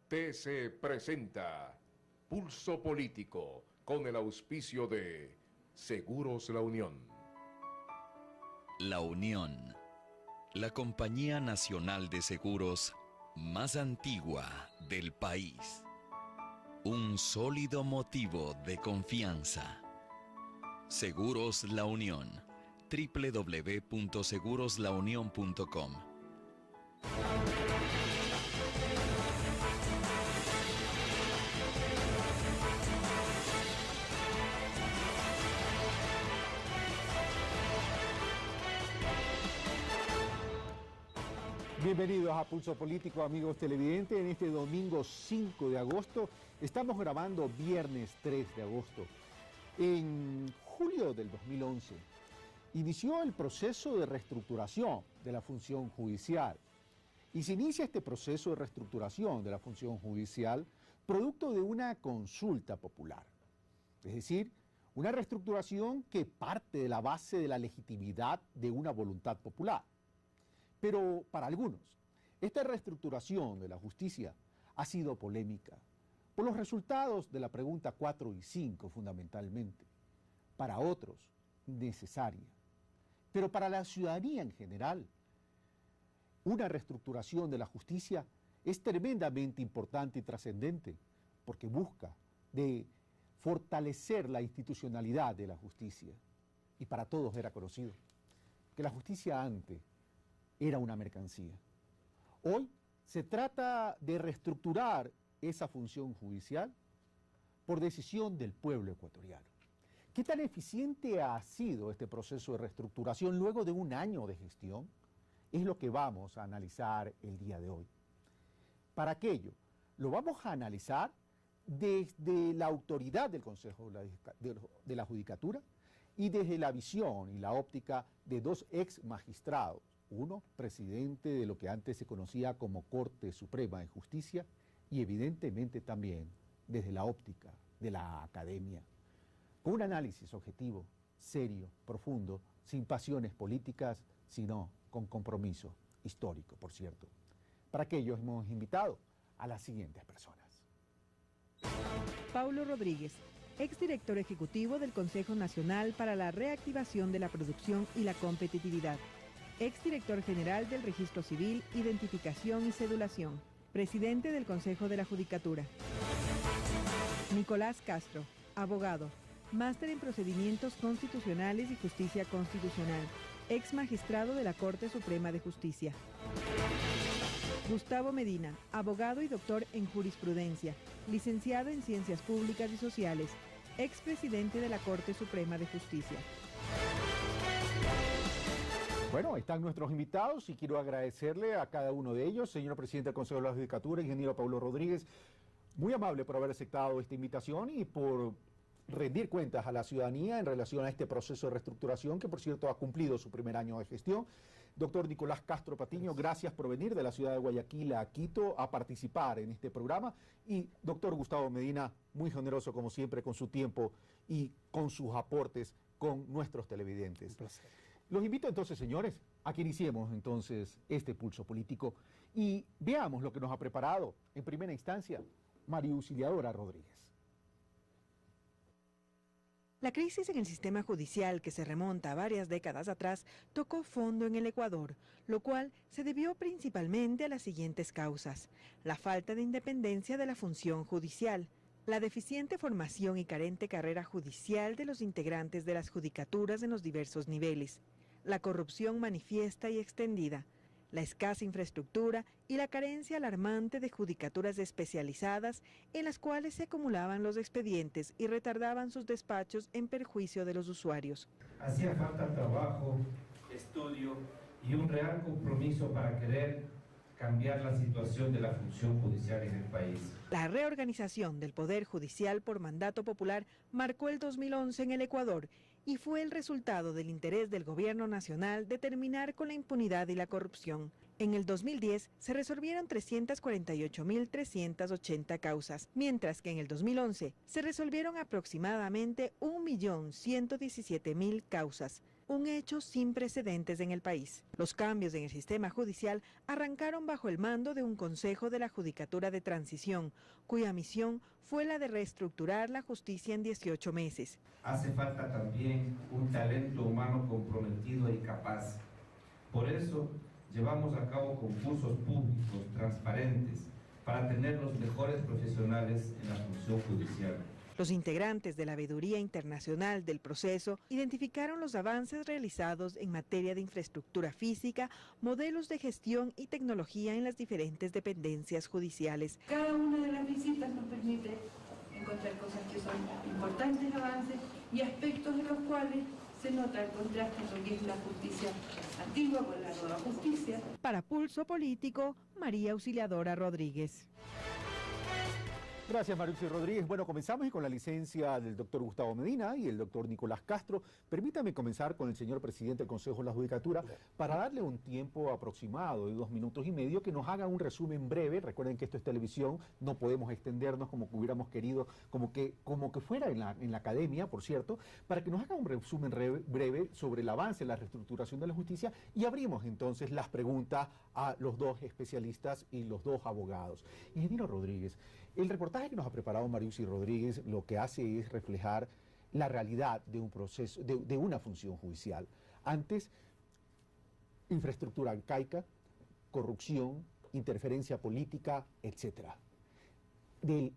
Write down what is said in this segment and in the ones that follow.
TC presenta Pulso Político con el auspicio de Seguros La Unión. La Unión, la compañía nacional de seguros más antigua del país. Un sólido motivo de confianza. Seguros La Unión. www.seguroslaunion.com. Bienvenidos a Pulso Político, amigos televidentes. En este domingo 5 de agosto, estamos grabando viernes 3 de agosto. En julio del 2011, inició el proceso de reestructuración de la función judicial. Y se inicia este proceso de reestructuración de la función judicial producto de una consulta popular. Es decir, una reestructuración que parte de la base de la legitimidad de una voluntad popular. Pero para algunos, esta reestructuración de la justicia ha sido polémica por los resultados de la pregunta 4 y 5 fundamentalmente. Para otros, necesaria. Pero para la ciudadanía en general, una reestructuración de la justicia es tremendamente importante y trascendente porque busca de fortalecer la institucionalidad de la justicia. Y para todos era conocido que la justicia antes era una mercancía. Hoy se trata de reestructurar esa función judicial por decisión del pueblo ecuatoriano. ¿Qué tan eficiente ha sido este proceso de reestructuración luego de un año de gestión? Es lo que vamos a analizar el día de hoy. Para aquello, lo vamos a analizar desde la autoridad del Consejo de la Judicatura y desde la visión y la óptica de dos ex magistrados. Uno, presidente de lo que antes se conocía como Corte Suprema de Justicia, y evidentemente también desde la óptica de la academia, con un análisis objetivo, serio, profundo, sin pasiones políticas, sino con compromiso histórico, por cierto. Para aquello hemos invitado a las siguientes personas. Paulo Rodríguez, exdirector ejecutivo del Consejo Nacional para la Reactivación de la Producción y la Competitividad. Exdirector general del Registro Civil, Identificación y Cedulación, presidente del Consejo de la Judicatura. Nicolás Castro, abogado, máster en Procedimientos Constitucionales y Justicia Constitucional, ex magistrado de la Corte Suprema de Justicia. Gustavo Medina, abogado y doctor en Jurisprudencia, licenciado en Ciencias Públicas y Sociales, ex presidente de la Corte Suprema de Justicia. Bueno, están nuestros invitados y quiero agradecerle a cada uno de ellos. Señor presidente del Consejo de la Judicatura, ingeniero Paulo Rodríguez, muy amable por haber aceptado esta invitación y por rendir cuentas a la ciudadanía en relación a este proceso de reestructuración que, por cierto, ha cumplido su primer año de gestión. Doctor Nicolás Castro Patiño, gracias por venir de la ciudad de Guayaquil a Quito a participar en este programa. Y doctor Gustavo Medina, muy generoso como siempre con su tiempo y con sus aportes con nuestros televidentes. Un placer. Los invito entonces, señores, a que iniciemos entonces este pulso político y veamos lo que nos ha preparado en primera instancia María Auxiliadora Rodríguez. La crisis en el sistema judicial, que se remonta a varias décadas atrás, tocó fondo en el Ecuador, lo cual se debió principalmente a las siguientes causas: la falta de independencia de la función judicial, la deficiente formación y carente carrera judicial de los integrantes de las judicaturas en los diversos niveles, la corrupción manifiesta y extendida, la escasa infraestructura y la carencia alarmante de judicaturas especializadas en las cuales se acumulaban los expedientes y retardaban sus despachos en perjuicio de los usuarios. Hacía falta trabajo, estudio y un real compromiso para querer cambiar la situación de la función judicial en el país. La reorganización del Poder Judicial por mandato popular marcó el 2011 en el Ecuador y fue el resultado del interés del gobierno nacional de terminar con la impunidad y la corrupción. En el 2010 se resolvieron 348.380 causas, mientras que en el 2011 se resolvieron aproximadamente 1.117.000 causas. un hecho sin precedentes en el país. Los cambios en el sistema judicial arrancaron bajo el mando de un Consejo de la Judicatura de Transición, cuya misión fue la de reestructurar la justicia en 18 meses. Hace falta también un talento humano comprometido y capaz. Por eso llevamos a cabo concursos públicos, transparentes, para tener los mejores profesionales en la función judicial. Los integrantes de la Veeduría Internacional del Proceso identificaron los avances realizados en materia de infraestructura física, modelos de gestión y tecnología en las diferentes dependencias judiciales. Cada una de las visitas nos permite encontrar cosas que son importantes avances y aspectos en los cuales se nota el contraste en lo que es la justicia antigua con la nueva justicia. Para Pulso Político, María Auxiliadora Rodríguez. Gracias, Maruxi Rodríguez. Bueno, comenzamos con la licencia del doctor Gustavo Medina y el doctor Nicolás Castro. Permítame comenzar con el señor presidente del Consejo de la Judicatura para darle un tiempo aproximado de 2 minutos y medio que nos haga un resumen breve. Recuerden que esto es televisión, no podemos extendernos como que hubiéramos querido, como que fuera en la academia, por cierto, para que nos haga un resumen breve sobre el avance en la reestructuración de la justicia y abrimos entonces las preguntas a los dos especialistas y los dos abogados. Ingeniero Rodríguez, el reportaje que nos ha preparado Maruxi Rodríguez lo que hace es reflejar la realidad de un proceso, de una función judicial. Antes, infraestructura arcaica, corrupción, interferencia política, etc. De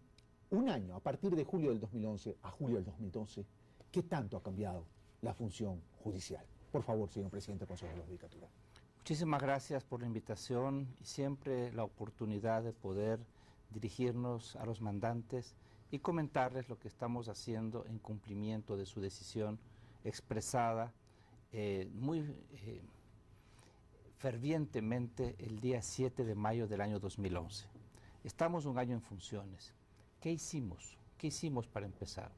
un año, a partir de julio del 2011 a julio del 2012, ¿qué tanto ha cambiado la función judicial? Por favor, señor presidente del Consejo de la Judicatura. Muchísimas gracias por la invitación y siempre la oportunidad de poder dirigirnos a los mandantes y comentarles lo que estamos haciendo en cumplimiento de su decisión expresada muy fervientemente el día 7 de mayo del año 2011. Estamos un año en funciones. ¿Qué hicimos? ¿Qué hicimos para empezar?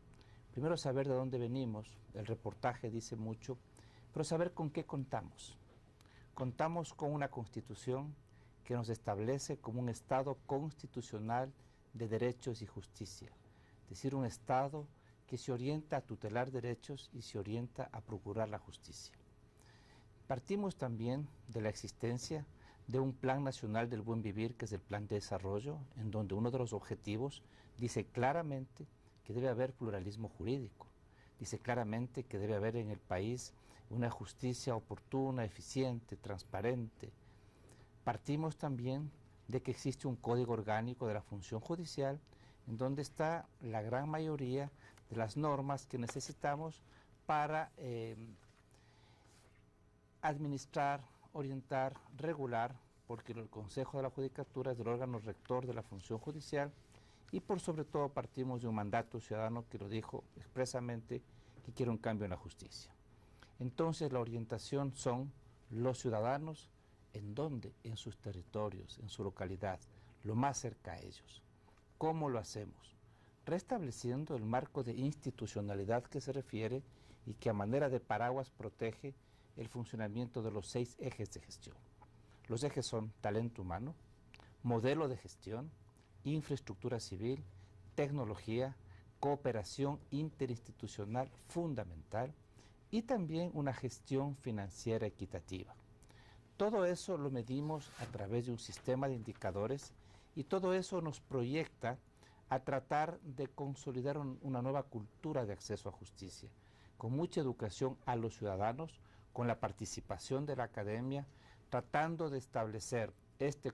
Primero saber de dónde venimos, el reportaje dice mucho, pero saber con qué contamos. Contamos con una Constitución que nos establece como un Estado constitucional de derechos y justicia, es decir, un Estado que se orienta a tutelar derechos y se orienta a procurar la justicia. Partimos también de la existencia de un Plan Nacional del Buen Vivir, que es el Plan de Desarrollo, en donde uno de los objetivos dice claramente que debe haber pluralismo jurídico, dice claramente que debe haber en el país una justicia oportuna, eficiente, transparente. Partimos también de que existe un código orgánico de la función judicial en donde está la gran mayoría de las normas que necesitamos para administrar, orientar, regular, porque el Consejo de la Judicatura es el órgano rector de la función judicial y por sobre todo partimos de un mandato ciudadano que lo dijo expresamente que quiere un cambio en la justicia. Entonces la orientación son los ciudadanos. ¿En dónde? En sus territorios, en su localidad, lo más cerca a ellos. ¿Cómo lo hacemos? Restableciendo el marco de institucionalidad que se refiere y que a manera de paraguas protege el funcionamiento de los 6 ejes de gestión. Los ejes son talento humano, modelo de gestión, infraestructura civil, tecnología, cooperación interinstitucional fundamental y también una gestión financiera equitativa. Todo eso lo medimos a través de un sistema de indicadores y todo eso nos proyecta a tratar de consolidar una nueva cultura de acceso a justicia, con mucha educación a los ciudadanos, con la participación de la academia, tratando de establecer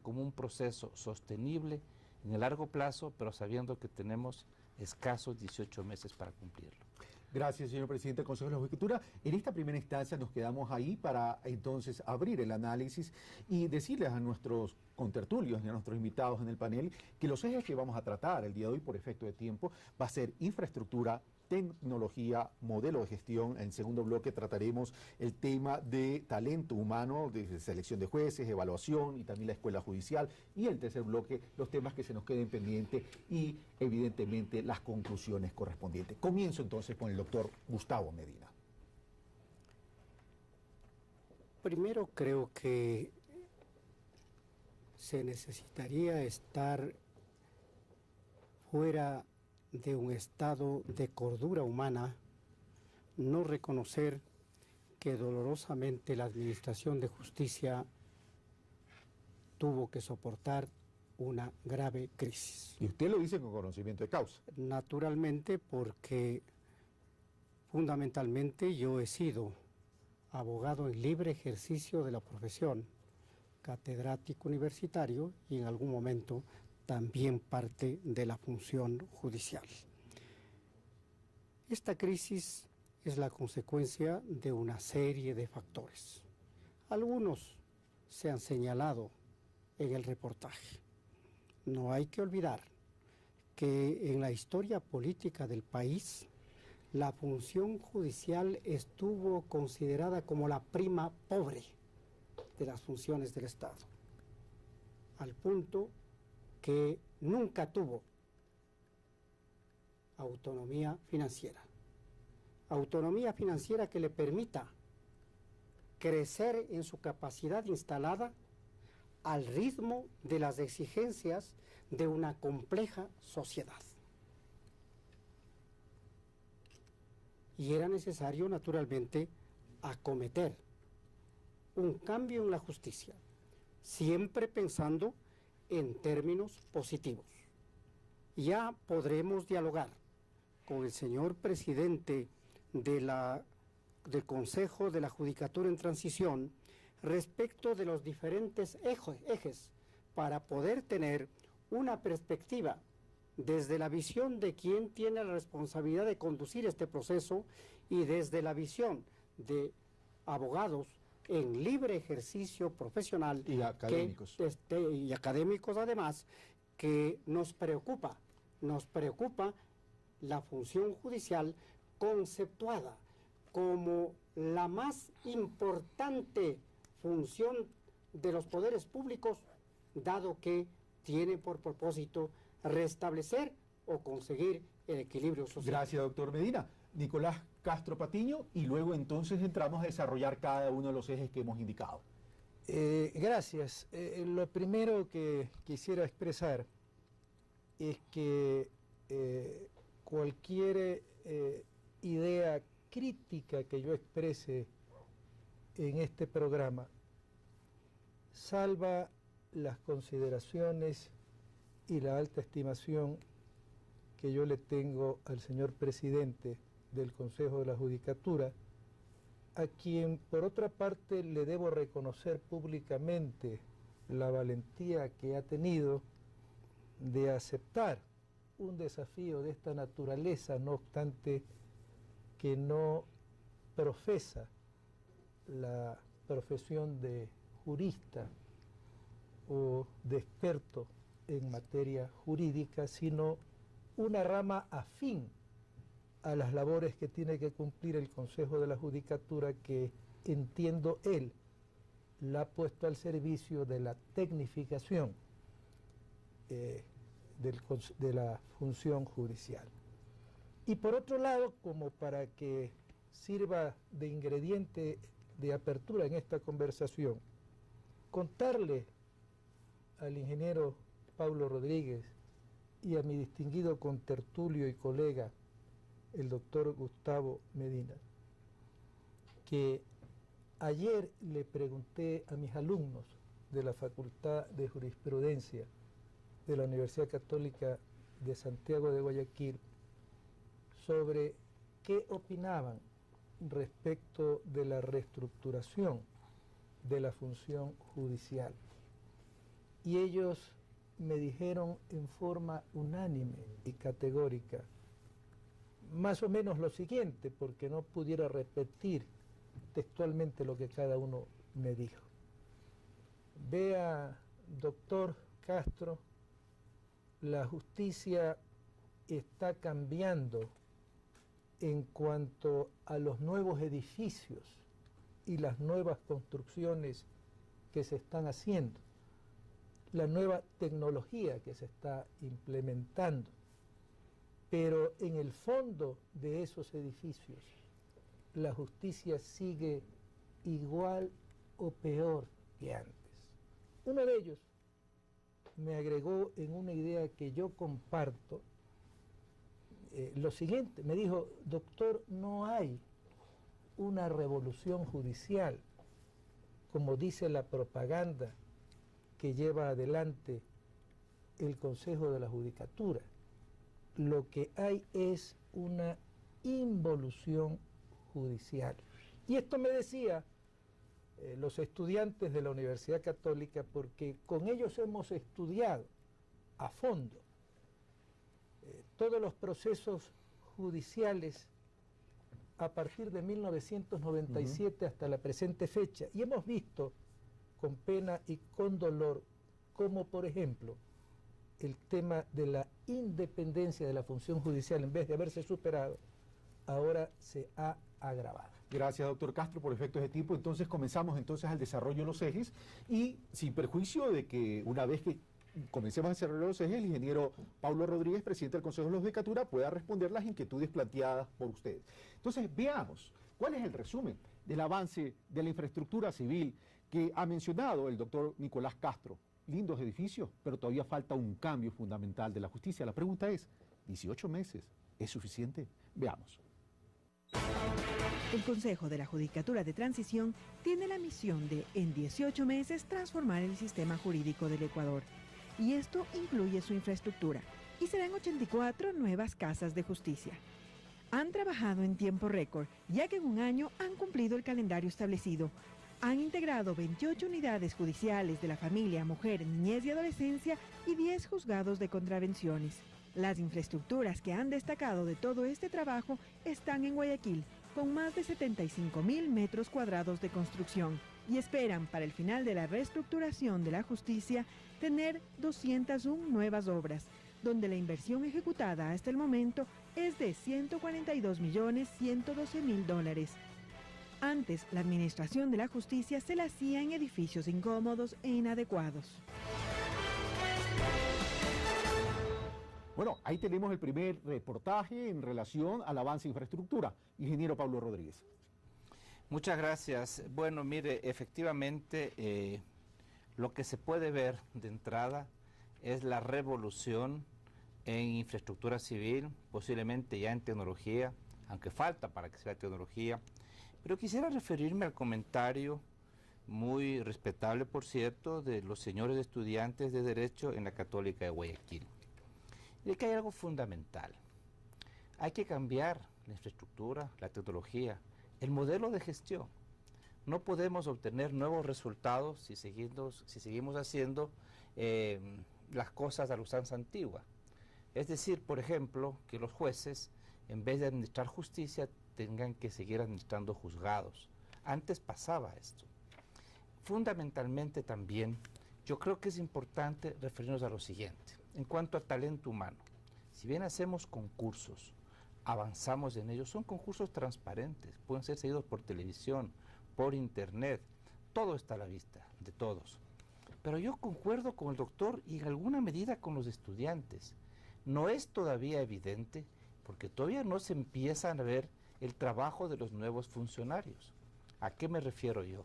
como un proceso sostenible en el largo plazo, pero sabiendo que tenemos escasos 18 meses para cumplirlo. Gracias, señor presidente del Consejo de la Judicatura. En esta primera instancia nos quedamos ahí para entonces abrir el análisis y decirles a nuestros contertulios y a nuestros invitados en el panel que los ejes que vamos a tratar el día de hoy por efecto de tiempo va a ser infraestructura, tecnología, modelo de gestión. En segundo bloque trataremos el tema de talento humano, de selección de jueces, evaluación y también la escuela judicial. Y el tercer bloque, los temas que se nos queden pendientes y evidentemente las conclusiones correspondientes. Comienzo entonces con el doctor Gustavo Medina. Primero creo que se necesitaría estar fuera de un estado de cordura humana, no reconocer que dolorosamente la Administración de Justicia tuvo que soportar una grave crisis. Y usted lo dice con conocimiento de causa. Naturalmente, porque fundamentalmente yo he sido abogado en libre ejercicio de la profesión, catedrático universitario y en algún momento también parte de la función judicial. Esta crisis es la consecuencia de una serie de factores. Algunos se han señalado en el reportaje. No hay que olvidar que en la historia política del país, la función judicial estuvo considerada como la prima pobre de las funciones del Estado, al punto que nunca tuvo autonomía financiera. Autonomía financiera que le permita crecer en su capacidad instalada al ritmo de las exigencias de una compleja sociedad. Y era necesario, naturalmente, acometer un cambio en la justicia, siempre pensando en términos positivos. Ya podremos dialogar con el señor presidente del Consejo de la Judicatura en Transición respecto de los diferentes ejes para poder tener una perspectiva desde la visión de quien tiene la responsabilidad de conducir este proceso y desde la visión de abogados en libre ejercicio profesional Y académicos. y académicos además, que nos preocupa la función judicial conceptuada como la más importante función de los poderes públicos, dado que tiene por propósito restablecer o conseguir el equilibrio social. Gracias, doctor Medina. Nicolás Castro Patiño, y luego entonces entramos a desarrollar cada uno de los ejes que hemos indicado. Gracias. Lo primero que quisiera expresar es que cualquier idea crítica que yo exprese en este programa salva las consideraciones y la alta estimación que yo le tengo al señor presidente del Consejo de la Judicatura, a quien por otra parte le debo reconocer públicamente la valentía que ha tenido de aceptar un desafío de esta naturaleza, no obstante que no profesa la profesión de jurista o de experto en materia jurídica, sino una rama afín a las labores que tiene que cumplir el Consejo de la Judicatura, que entiendo él la ha puesto al servicio de la tecnificación de la función judicial. Y por otro lado, como para que sirva de ingrediente de apertura en esta conversación, contarle al ingeniero Pablo Rodríguez y a mi distinguido contertulio y colega, el doctor Gustavo Medina, que ayer le pregunté a mis alumnos de la Facultad de Jurisprudencia de la Universidad Católica de Santiago de Guayaquil sobre qué opinaban respecto de la reestructuración de la función judicial. Y ellos me dijeron en forma unánime y categórica, más o menos lo siguiente, porque no pudiera repetir textualmente lo que cada uno me dijo. Vea, doctor Castro, la justicia está cambiando en cuanto a los nuevos edificios y las nuevas construcciones que se están haciendo, la nueva tecnología que se está implementando. Pero en el fondo de esos edificios, la justicia sigue igual o peor que antes. Uno de ellos me agregó en una idea que yo comparto, lo siguiente, me dijo, doctor, no hay una revolución judicial, como dice la propaganda que lleva adelante el Consejo de la Judicatura. Lo que hay es una involución judicial. Y esto me decía los estudiantes de la Universidad Católica, porque con ellos hemos estudiado a fondo todos los procesos judiciales a partir de 1997 hasta la presente fecha, y hemos visto con pena y con dolor cómo, por ejemplo, el tema de la independencia de la función judicial, en vez de haberse superado, ahora se ha agravado. Gracias, doctor Castro, por efectos de tiempo. Entonces comenzamos al desarrollo de los ejes, y sin perjuicio de que una vez que comencemos a desarrollar los ejes, el ingeniero Paulo Rodríguez, presidente del Consejo de la Judicatura, pueda responder las inquietudes planteadas por ustedes. Entonces, veamos cuál es el resumen del avance de la infraestructura civil que ha mencionado el doctor Nicolás Castro. Lindos edificios, pero todavía falta un cambio fundamental de la justicia. La pregunta es, ¿18 meses es suficiente? Veamos. El Consejo de la Judicatura de Transición tiene la misión de, en 18 meses, transformar el sistema jurídico del Ecuador. Y esto incluye su infraestructura. Y serán 84 nuevas casas de justicia. Han trabajado en tiempo récord, ya que en un año han cumplido el calendario establecido. Han integrado 28 unidades judiciales de la familia, mujer, niñez y adolescencia y 10 juzgados de contravenciones. Las infraestructuras que han destacado de todo este trabajo están en Guayaquil, con más de 75.000 metros cuadrados de construcción, y esperan para el final de la reestructuración de la justicia tener 201 nuevas obras, donde la inversión ejecutada hasta el momento es de $142.112.000. Antes, la administración de la justicia se la hacía en edificios incómodos e inadecuados. Bueno, ahí tenemos el primer reportaje en relación al avance de infraestructura. Ingeniero Pablo Rodríguez. Muchas gracias. Bueno, mire, efectivamente, lo que se puede ver de entrada es la revolución en infraestructura civil, posiblemente ya en tecnología, aunque falta para que sea tecnología. Pero quisiera referirme al comentario, muy respetable por cierto, de los señores estudiantes de Derecho en la Católica de Guayaquil. Y es que hay algo fundamental. Hay que cambiar la infraestructura, la tecnología, el modelo de gestión. No podemos obtener nuevos resultados si seguimos haciendo las cosas a la usanza antigua. Es decir, por ejemplo, que los jueces, en vez de administrar justicia, tengan que seguir administrando juzgados. Antes pasaba esto. Fundamentalmente también, yo creo que es importante referirnos a lo siguiente. En cuanto a talento humano, si bien hacemos concursos, avanzamos en ellos, son concursos transparentes, pueden ser seguidos por televisión, por internet, todo está a la vista de todos. Pero yo concuerdo con el doctor y en alguna medida con los estudiantes. No es todavía evidente, porque todavía no se empiezan a ver el trabajo de los nuevos funcionarios. ¿A qué me refiero yo?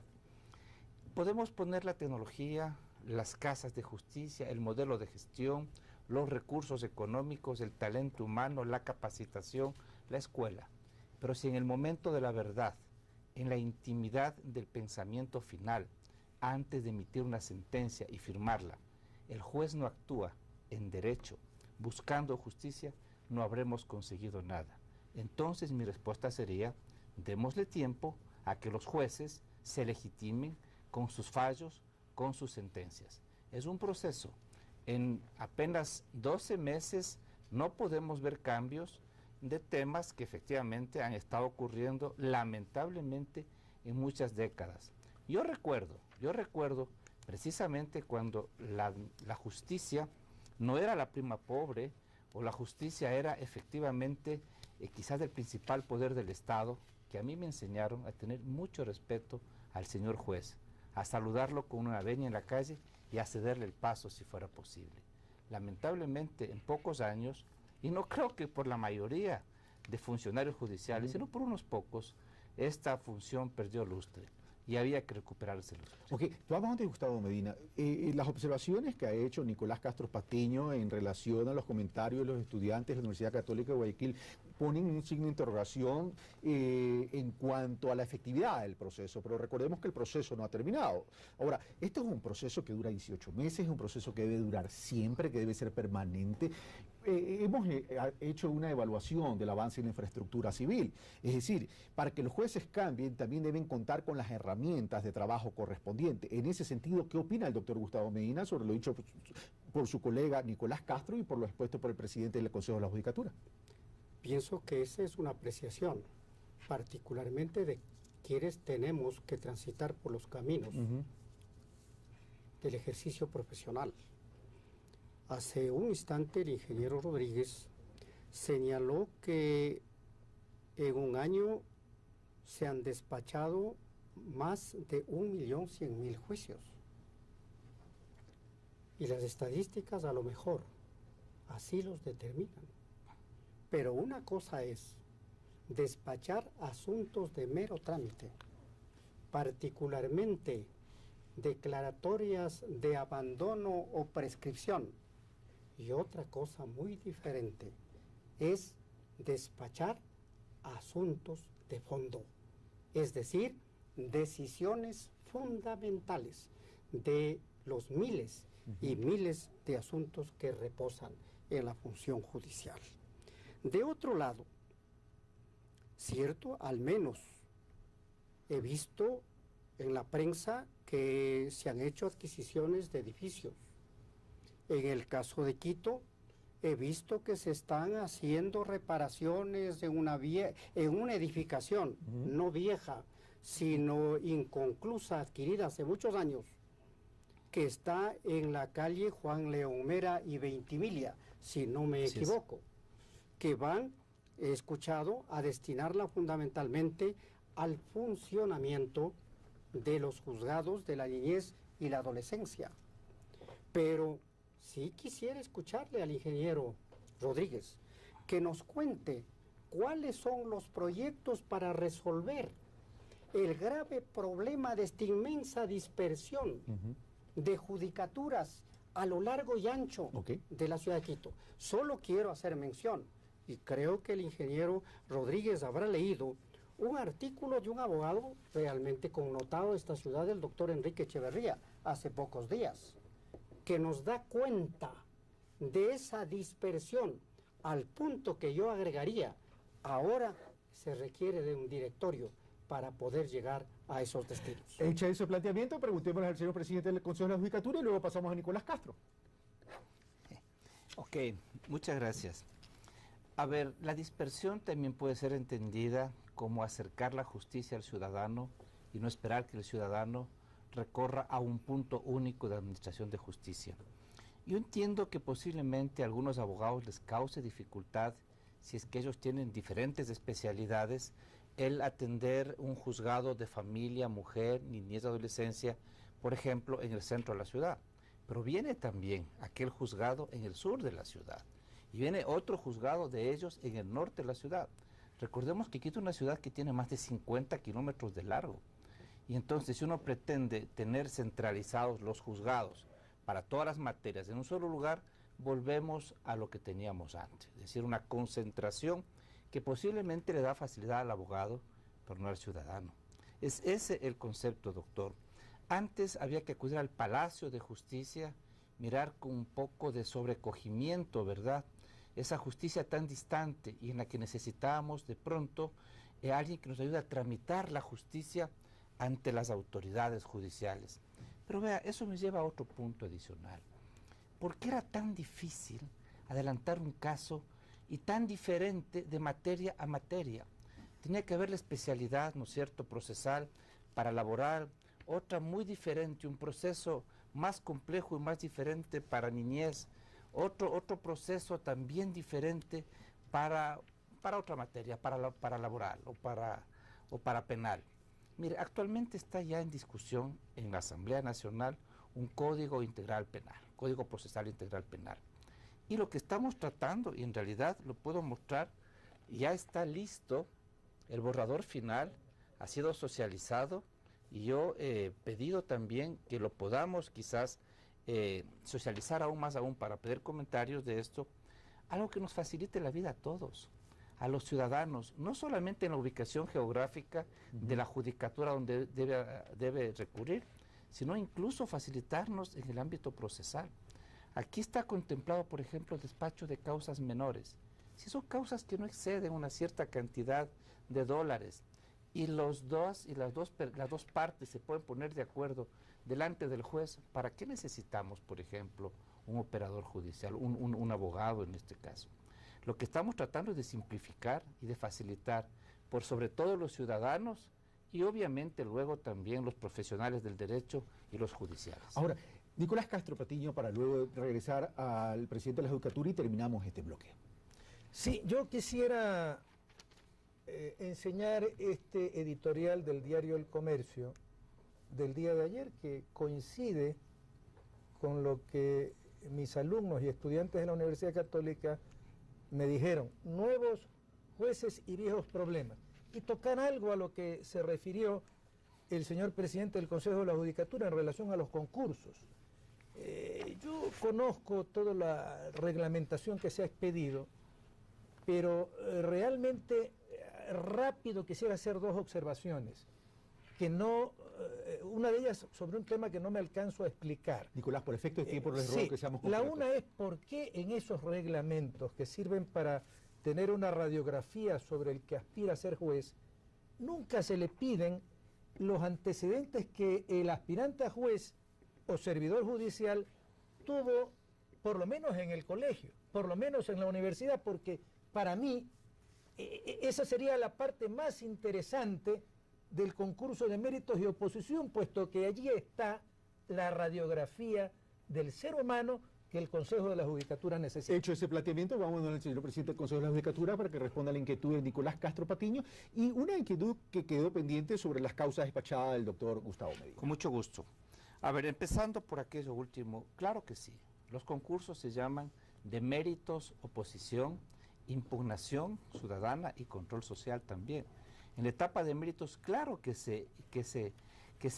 Podemos poner la tecnología, las casas de justicia, el modelo de gestión, los recursos económicos, el talento humano, la capacitación, la escuela. Pero si en el momento de la verdad, en la intimidad del pensamiento final, antes de emitir una sentencia y firmarla, el juez no actúa en derecho, buscando justicia, no habremos conseguido nada. Entonces mi respuesta sería, démosle tiempo a que los jueces se legitimen con sus fallos, con sus sentencias. Es un proceso. En apenas 12 meses no podemos ver cambios de temas que efectivamente han estado ocurriendo lamentablemente en muchas décadas. Yo recuerdo precisamente cuando la justicia no era la prima pobre, o la justicia era efectivamente quizás el principal poder del Estado, que a mí me enseñaron a tener mucho respeto al señor juez, a saludarlo con una venia en la calle y a cederle el paso si fuera posible. Lamentablemente, en pocos años, y no creo que por la mayoría de funcionarios judiciales, sino por unos pocos, esta función perdió lustre. y había que recuperárselos. Ok, vamos antes, Gustavo Medina. Las observaciones que ha hecho Nicolás Castro Patiño en relación a los comentarios de los estudiantes de la Universidad Católica de Guayaquil ponen un signo de interrogación en cuanto a la efectividad del proceso, pero recordemos que el proceso no ha terminado. Ahora, esto es un proceso que dura 18 meses, es un proceso que debe durar siempre, que debe ser permanente. Hemos hecho una evaluación del avance en la infraestructura civil, es decir, para que los jueces cambien también deben contar con las herramientas de trabajo correspondientes. En ese sentido, ¿qué opina el doctor Gustavo Medina sobre lo dicho por su colega Nicolás Castro y por lo expuesto por el presidente del Consejo de la Judicatura? Pienso que esa es una apreciación, particularmente de quienes tenemos que transitar por los caminos del ejercicio profesional. Hace un instante el ingeniero Rodríguez señaló que en un año se han despachado más de 1.100.000 juicios. Y las estadísticas a lo mejor así los determinan. Pero una cosa es despachar asuntos de mero trámite, particularmente declaratorias de abandono o prescripción. Y otra cosa muy diferente es despachar asuntos de fondo, es decir, decisiones fundamentales de los miles y miles de asuntos que reposan en la función judicial. De otro lado, cierto, al menos he visto en la prensa que se han hecho adquisiciones de edificios. En el caso de Quito, he visto que se están haciendo reparaciones en una edificación, no vieja, sino inconclusa, adquirida hace muchos años, que está en la calle Juan León Mera y Ventimiglia, si no me equivoco, que van, he escuchado, a destinarla fundamentalmente al funcionamiento de los juzgados de la niñez y la adolescencia. Pero sí quisiera escucharle al ingeniero Rodríguez que nos cuente cuáles son los proyectos para resolver el grave problema de esta inmensa dispersión de judicaturas a lo largo y ancho de la ciudad de Quito. Solo quiero hacer mención, y creo que el ingeniero Rodríguez habrá leído un artículo de un abogado realmente connotado de esta ciudad, el doctor Enrique Echeverría, hace pocos días, que nos da cuenta de esa dispersión, al punto que yo agregaría, ahora se requiere de un directorio para poder llegar a esos destinos. Hecha ese planteamiento, preguntémosle al señor presidente del Consejo de la Judicatura y luego pasamos a Nicolás Castro. Ok, muchas gracias. A ver, la dispersión también puede ser entendida como acercar la justicia al ciudadano y no esperar que el ciudadano recorra a un punto único de administración de justicia. Yo entiendo que posiblemente a algunos abogados les cause dificultad, si es que ellos tienen diferentes especialidades, el atender un juzgado de familia, mujer, niñez, adolescencia, por ejemplo, en el centro de la ciudad. Pero viene también aquel juzgado en el sur de la ciudad y viene otro juzgado de ellos en el norte de la ciudad. Recordemos que Quito es una ciudad que tiene más de 50 kilómetros de largo. Y entonces, si uno pretende tener centralizados los juzgados para todas las materias en un solo lugar, volvemos a lo que teníamos antes, es decir, una concentración que posiblemente le da facilidad al abogado, pero no al ciudadano. Es ese el concepto, doctor. Antes había que acudir al Palacio de Justicia, mirar con un poco de sobrecogimiento, ¿verdad?, esa justicia tan distante y en la que necesitábamos de pronto a alguien que nos ayude a tramitar la justicia ante las autoridades judiciales. Pero vea, eso me lleva a otro punto adicional. ¿Por qué era tan difícil adelantar un caso y tan diferente de materia a materia? Tenía que haber la especialidad, ¿no es cierto?, procesal para laboral, otra muy diferente, un proceso más complejo y más diferente para niñez, otro proceso también diferente para otra materia, para laboral o para penal. Mire, actualmente está ya en discusión en la Asamblea Nacional un Código Integral Penal, Código Procesal Integral Penal. Y lo que estamos tratando, y en realidad lo puedo mostrar, ya está listo, el borrador final ha sido socializado Y yo he pedido también que lo podamos quizás socializar aún más para pedir comentarios de esto, algo que nos facilite la vida a todos, a los ciudadanos, no solamente en la ubicación geográfica de la judicatura donde debe recurrir, sino incluso facilitarnos en el ámbito procesal. Aquí está contemplado, por ejemplo, el despacho de causas menores. Si son causas que no exceden una cierta cantidad de dólares y las dos partes se pueden poner de acuerdo delante del juez, ¿para qué necesitamos, por ejemplo, un operador judicial, un abogado en este caso? Lo que estamos tratando es de simplificar y de facilitar por sobre todo los ciudadanos y obviamente luego también los profesionales del derecho y los judiciales. Ahora, Nicolás Castro Patiño, para luego regresar al presidente de la Judicatura y terminamos este bloque. Sí, yo quisiera enseñar este editorial del diario El Comercio del día de ayer, que coincide con lo que mis alumnos y estudiantes de la Universidad Católica me dijeron: nuevos jueces y viejos problemas. Y tocar algo a lo que se refirió el señor presidente del Consejo de la Judicatura en relación a los concursos. Yo conozco toda la reglamentación que se ha expedido, pero realmente rápido quisiera hacer dos observaciones, que no, una de ellas sobre un tema que no me alcanzo a explicar. Nicolás, por efecto de tiempo, les ruego Sí, que seamos la concretos. una es por qué en esos reglamentos que sirven para tener una radiografía sobre el que aspira a ser juez, nunca se le piden los antecedentes que el aspirante a juez o servidor judicial tuvo, por lo menos en el colegio, por lo menos en la universidad, porque para mí esa sería la parte más interesante del concurso de méritos y oposición, puesto que allí está la radiografía del ser humano que el Consejo de la Judicatura necesita. Hecho ese planteamiento, vamos al señor presidente del Consejo de la Judicatura para que responda a la inquietud de Nicolás Castro Patiño y una inquietud que quedó pendiente sobre las causas despachadas del doctor Gustavo Medina. Con mucho gusto. A ver, empezando por aquello último, claro que sí. Los concursos se llaman de méritos, oposición, impugnación ciudadana y control social también. En la etapa de méritos, claro que se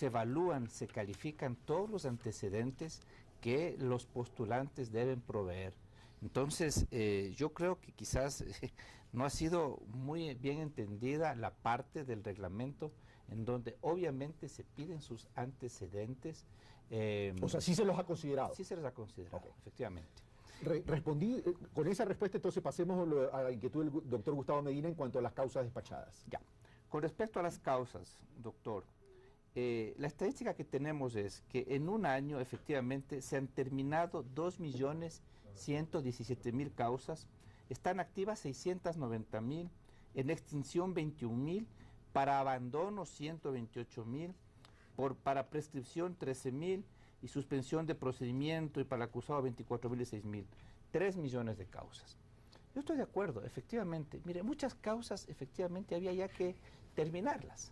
evalúan, se califican todos los antecedentes que los postulantes deben proveer. Entonces, yo creo que quizás no ha sido muy bien entendida la parte del reglamento en donde obviamente se piden sus antecedentes. O sea, sí se los ha considerado. Sí se los ha considerado, Okay. efectivamente. Respondí, con esa respuesta entonces pasemos a la inquietud del doctor Gustavo Medina en cuanto a las causas despachadas. Ya. Con respecto a las causas, doctor, la estadística que tenemos es que en un año efectivamente se han terminado 2.117.000 causas, están activas 690.000, en extinción 21.000, para abandono 128.000, para prescripción 13.000 y suspensión de procedimiento y para el acusado 24.000 y 6.000, 3 millones de causas. Yo estoy de acuerdo, efectivamente. Mire, muchas causas efectivamente había ya que terminarlas.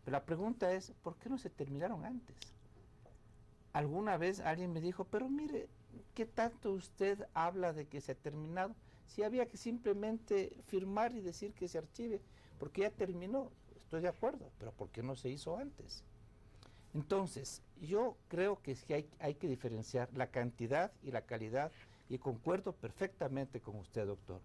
Pero la pregunta es, ¿por qué no se terminaron antes? Alguna vez alguien me dijo, pero mire, ¿qué tanto usted habla de que se ha terminado? Si había que simplemente firmar y decir que se archive, porque ya terminó. Estoy de acuerdo, pero ¿por qué no se hizo antes? Entonces, yo creo que sí hay que diferenciar la cantidad y la calidad, y concuerdo perfectamente con usted, doctor.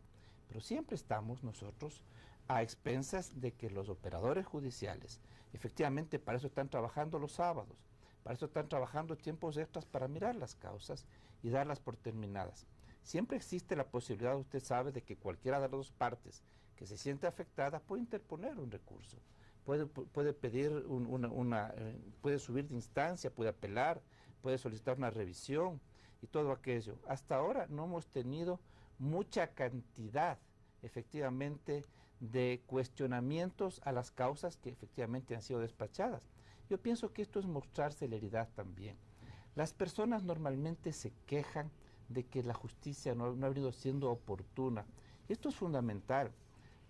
Pero siempre estamos nosotros a expensas de que los operadores judiciales, efectivamente, para eso están trabajando los sábados, para eso están trabajando tiempos extras para mirar las causas y darlas por terminadas. Siempre existe la posibilidad, usted sabe, de que cualquiera de las dos partes que se siente afectada puede interponer un recurso, puede pedir puede subir de instancia, puede apelar, puede solicitar una revisión y todo aquello. Hasta ahora no hemos tenido mucha cantidad, efectivamente, de cuestionamientos a las causas que efectivamente han sido despachadas. Yo pienso que esto es mostrar celeridad también. Las personas normalmente se quejan de que la justicia no ha venido siendo oportuna. Esto es fundamental.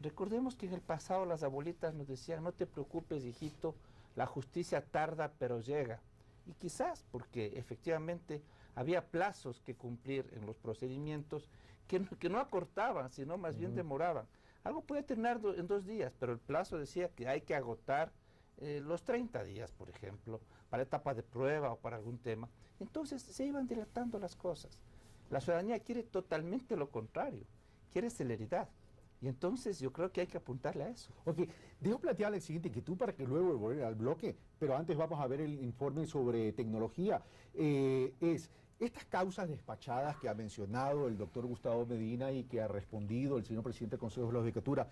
Recordemos que en el pasado las abuelitas nos decían, no te preocupes, hijito, la justicia tarda pero llega. Y quizás porque efectivamente había plazos que cumplir en los procedimientos que no acortaban, sino más bien demoraban. Algo puede terminar en 2 días, pero el plazo decía que hay que agotar los 30 días, por ejemplo, para etapa de prueba o para algún tema. Entonces se iban dilatando las cosas. La ciudadanía quiere totalmente lo contrario, quiere celeridad. Y entonces yo creo que hay que apuntarle a eso. Ok, dejo plantearle el siguiente inquietud para que luego volver al bloque, pero antes vamos a ver el informe sobre tecnología. Estas causas despachadas que ha mencionado el doctor Gustavo Medina y que ha respondido el señor presidente del Consejo de la Judicatura,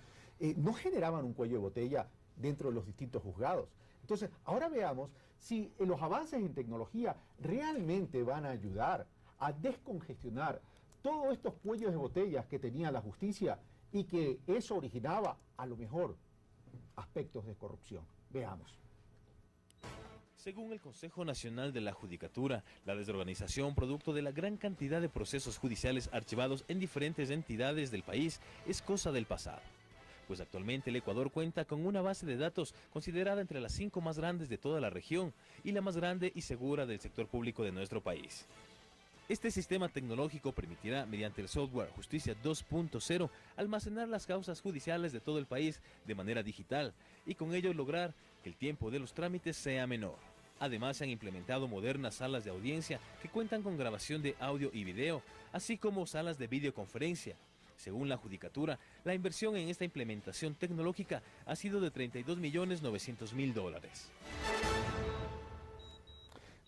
no generaban un cuello de botella dentro de los distintos juzgados. Entonces, ahora veamos si los avances en tecnología realmente van a ayudar a descongestionar todos estos cuellos de botellas que tenía la justicia y que eso originaba, a lo mejor, aspectos de corrupción. Veamos. Según el Consejo Nacional de la Judicatura, la desorganización producto de la gran cantidad de procesos judiciales archivados en diferentes entidades del país es cosa del pasado. Pues actualmente el Ecuador cuenta con una base de datos considerada entre las 5 más grandes de toda la región y la más grande y segura del sector público de nuestro país. Este sistema tecnológico permitirá, mediante el software Justicia 2.0, almacenar las causas judiciales de todo el país de manera digital y con ello lograr que el tiempo de los trámites sea menor. Además, se han implementado modernas salas de audiencia que cuentan con grabación de audio y video, así como salas de videoconferencia. Según la Judicatura, la inversión en esta implementación tecnológica ha sido de $32.900.000.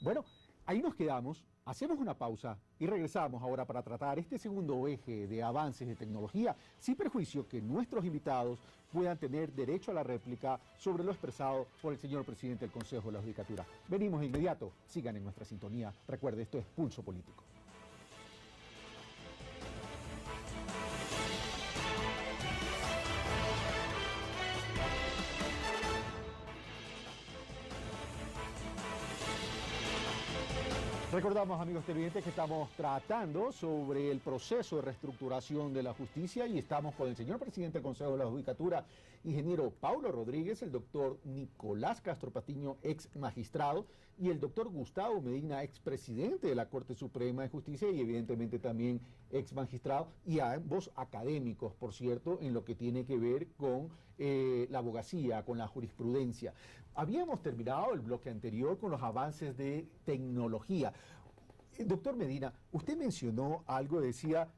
Bueno, ahí nos quedamos, hacemos una pausa y regresamos ahora para tratar este segundo eje de avances de tecnología, sin perjuicio que nuestros invitados puedan tener derecho a la réplica sobre lo expresado por el señor presidente del Consejo de la Judicatura. Venimos de inmediato, sigan en nuestra sintonía. Recuerde, esto es Pulso Político. Recordamos, amigos televidentes, que estamos tratando sobre el proceso de reestructuración de la justicia y estamos con el señor presidente del Consejo de la Judicatura, ingeniero Paulo Rodríguez, el doctor Nicolás Castro Patiño, ex magistrado, y el doctor Gustavo Medina, ex presidente de la Corte Suprema de Justicia y evidentemente también ex magistrado, y ambos académicos, por cierto, en lo que tiene que ver con la abogacía, con la jurisprudencia. Habíamos terminado el bloque anterior con los avances de tecnología. Doctor Medina, usted mencionó algo, decía,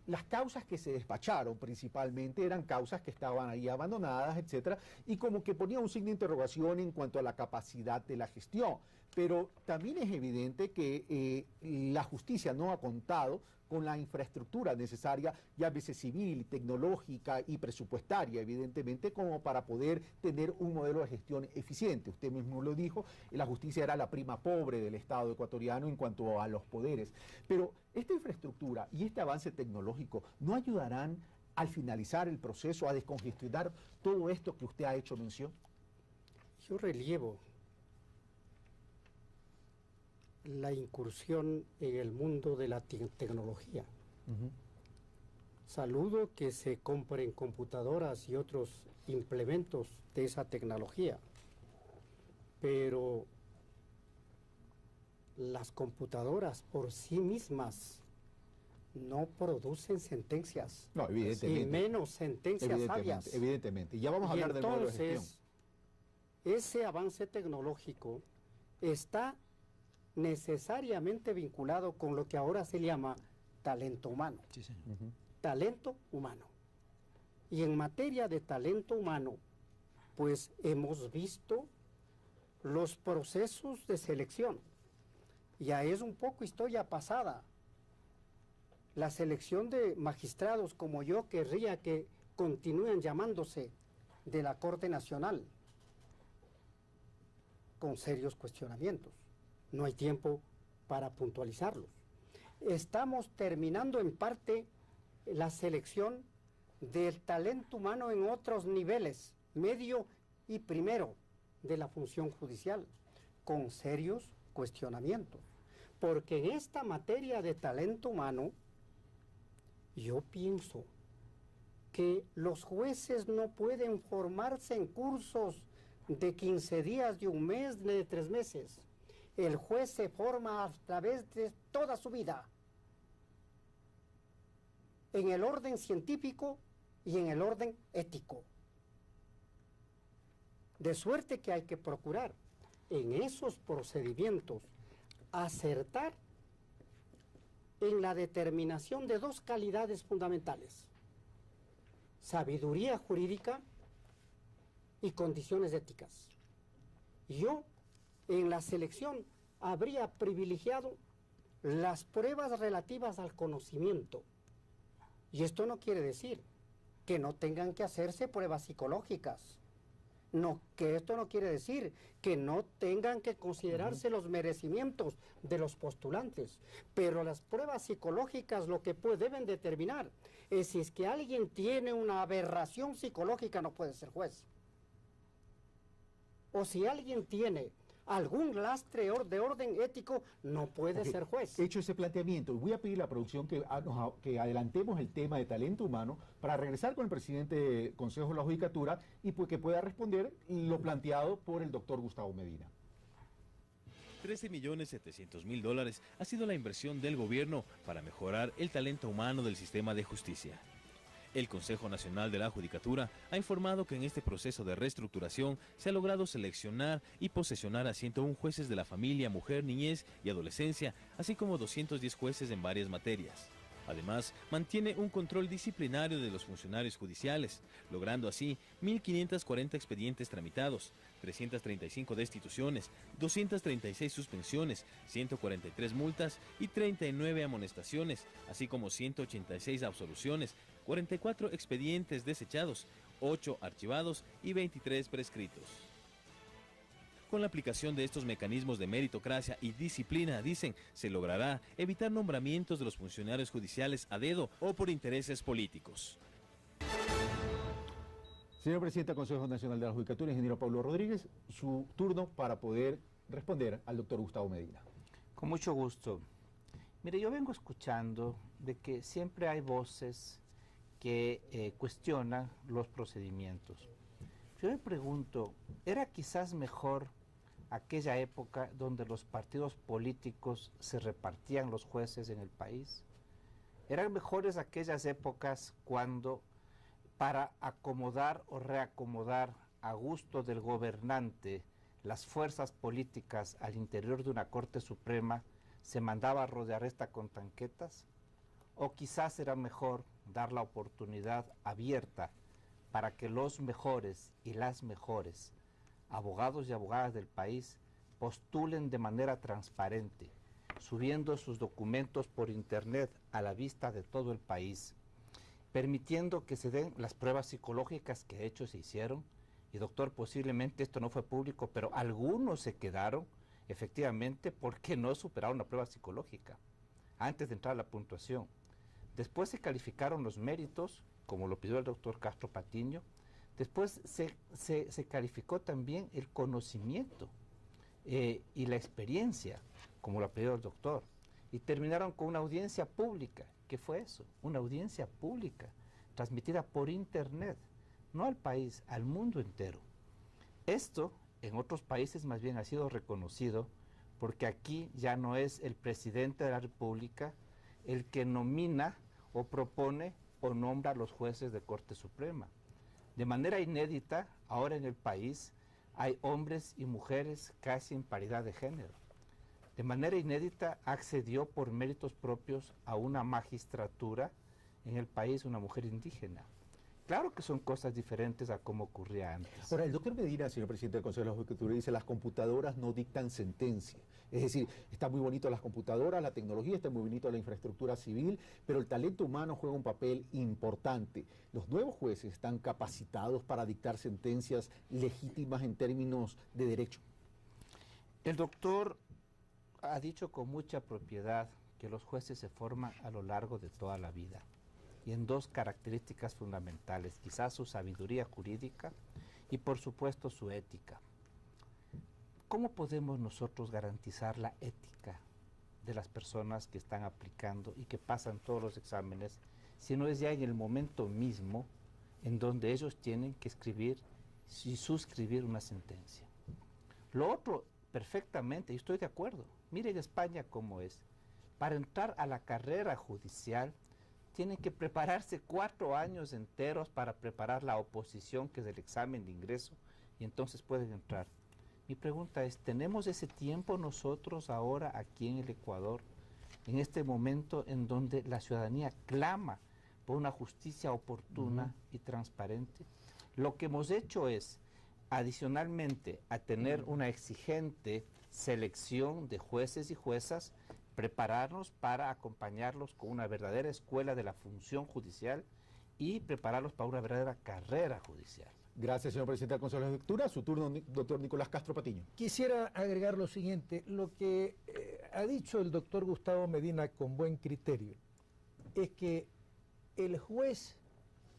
las causas que se despacharon principalmente eran causas que estaban ahí abandonadas, etcétera, y como que ponía un signo de interrogación en cuanto a la capacidad de la gestión. Pero también es evidente que la justicia no ha contado con la infraestructura necesaria, llámese civil, tecnológica y presupuestaria, evidentemente, como para poder tener un modelo de gestión eficiente. Usted mismo lo dijo, la justicia era la prima pobre del Estado ecuatoriano en cuanto a los poderes. Pero esta infraestructura y este avance tecnológico no ayudarán al finalizar el proceso a descongestionar todo esto que usted ha hecho mención. Yo relievo la incursión en el mundo de la tecnología. Saludo que se compren computadoras y otros implementos de esa tecnología, pero las computadoras por sí mismas no producen sentencias, no, evidentemente, y menos sentencias sabias. Evidentemente, ya vamos a hablar del modelo de gestión. Entonces, ese avance tecnológico está necesariamente vinculado con lo que ahora se llama talento humano. Sí, señor. Talento humano. Y en materia de talento humano, pues hemos visto los procesos de selección. Ya es un poco historia pasada. La selección de magistrados como yo querría que continúen llamándose de la Corte Nacional, con serios cuestionamientos. No hay tiempo para puntualizarlos. Estamos terminando en parte la selección del talento humano en otros niveles, medio y primero, de la función judicial, con serios cuestionamientos. Porque en esta materia de talento humano, yo pienso que los jueces no pueden formarse en cursos de 15 días, de un mes, de 3 meses. El juez se forma a través de toda su vida, en el orden científico y en el orden ético. De suerte que hay que procurar en esos procedimientos acertar en la determinación de dos calidades fundamentales: sabiduría jurídica y condiciones éticas. Yo, en la selección, habría privilegiado las pruebas relativas al conocimiento. Y esto no quiere decir que no tengan que hacerse pruebas psicológicas. No, que esto no quiere decir que no tengan que considerarse los merecimientos de los postulantes. Pero las pruebas psicológicas lo que deben determinar es si es que alguien tiene una aberración psicológica, no puede ser juez. O si alguien tiene algún lastre de orden ético, no puede ser juez. Hecho ese planteamiento, voy a pedir a la producción que adelantemos el tema de talento humano para regresar con el presidente del Consejo de la Judicatura y pues que pueda responder lo planteado por el doctor Gustavo Medina. $13.700.000 ha sido la inversión del gobierno para mejorar el talento humano del sistema de justicia. El Consejo Nacional de la Judicatura ha informado que en este proceso de reestructuración se ha logrado seleccionar y posesionar a 101 jueces de la familia, mujer, niñez y adolescencia, así como 210 jueces en varias materias. Además, mantiene un control disciplinario de los funcionarios judiciales, logrando así 1.540 expedientes tramitados, 335 destituciones, 236 suspensiones, 143 multas y 39 amonestaciones, así como 186 absoluciones, 44 expedientes desechados, 8 archivados y 23 prescritos. Con la aplicación de estos mecanismos de meritocracia y disciplina, dicen, se logrará evitar nombramientos de los funcionarios judiciales a dedo o por intereses políticos. Señor presidente del Consejo Nacional de la Judicatura, ingeniero Pablo Rodríguez, su turno para poder responder al doctor Gustavo Medina. Con mucho gusto. Mire, yo vengo escuchando de que siempre hay voces que cuestionan los procedimientos. Yo me pregunto, ¿era quizás mejor aquella época donde los partidos políticos se repartían los jueces en el país? ¿Eran mejores aquellas épocas cuando, para acomodar o reacomodar a gusto del gobernante las fuerzas políticas al interior de una Corte Suprema, se mandaba a rodear esta con tanquetas? ¿O quizás era mejor dar la oportunidad abierta para que los mejores y las mejores abogados y abogadas del país postulen de manera transparente, subiendo sus documentos por internet a la vista de todo el país, permitiendo que se den las pruebas psicológicas que de hecho se hicieron? Y doctor, posiblemente esto no fue público, pero algunos se quedaron efectivamente porque no superaron la prueba psicológica antes de entrar a la puntuación. Después se calificaron los méritos, como lo pidió el doctor Castro Patiño. Después se calificó también el conocimiento y la experiencia, como lo pidió el doctor. Y terminaron con una audiencia pública. ¿Qué fue eso? Una audiencia pública, transmitida por internet, no al país, al mundo entero. Esto en otros países más bien ha sido reconocido porque aquí ya no es el presidente de la República el que nomina o propone o nombra a los jueces de Corte Suprema. De manera inédita, ahora en el país hay hombres y mujeres casi en paridad de género. De manera inédita accedió por méritos propios a una magistratura en el país una mujer indígena. Claro que son cosas diferentes a como ocurría antes. Ahora, el doctor Medina, señor presidente del Consejo de la Judicatura, dice las computadoras no dictan sentencia. Es decir, está muy bonito las computadoras, la tecnología, está muy bonito la infraestructura civil, pero el talento humano juega un papel importante. Los nuevos jueces están capacitados para dictar sentencias legítimas en términos de derecho. El doctor ha dicho con mucha propiedad que los jueces se forman a lo largo de toda la vida y en dos características fundamentales, quizás su sabiduría jurídica y por supuesto su ética. ¿Cómo podemos nosotros garantizar la ética de las personas que están aplicando y que pasan todos los exámenes, si no es ya en el momento mismo en donde ellos tienen que escribir y suscribir una sentencia? Lo otro, perfectamente, y estoy de acuerdo, miren España cómo es. Para entrar a la carrera judicial tienen que prepararse 4 años enteros para preparar la oposición, que es el examen de ingreso, y entonces pueden entrar. Mi pregunta es, ¿tenemos ese tiempo nosotros ahora aquí en el Ecuador, en este momento en donde la ciudadanía clama por una justicia oportuna y transparente? Lo que hemos hecho es, adicionalmente a tener una exigente selección de jueces y juezas, prepararnos para acompañarlos con una verdadera escuela de la función judicial y prepararlos para una verdadera carrera judicial. Gracias, señor presidente del Consejo de la Judicatura. Su turno, doctor Nicolás Castro Patiño. Quisiera agregar lo siguiente, lo que ha dicho el doctor Gustavo Medina con buen criterio, es que el juez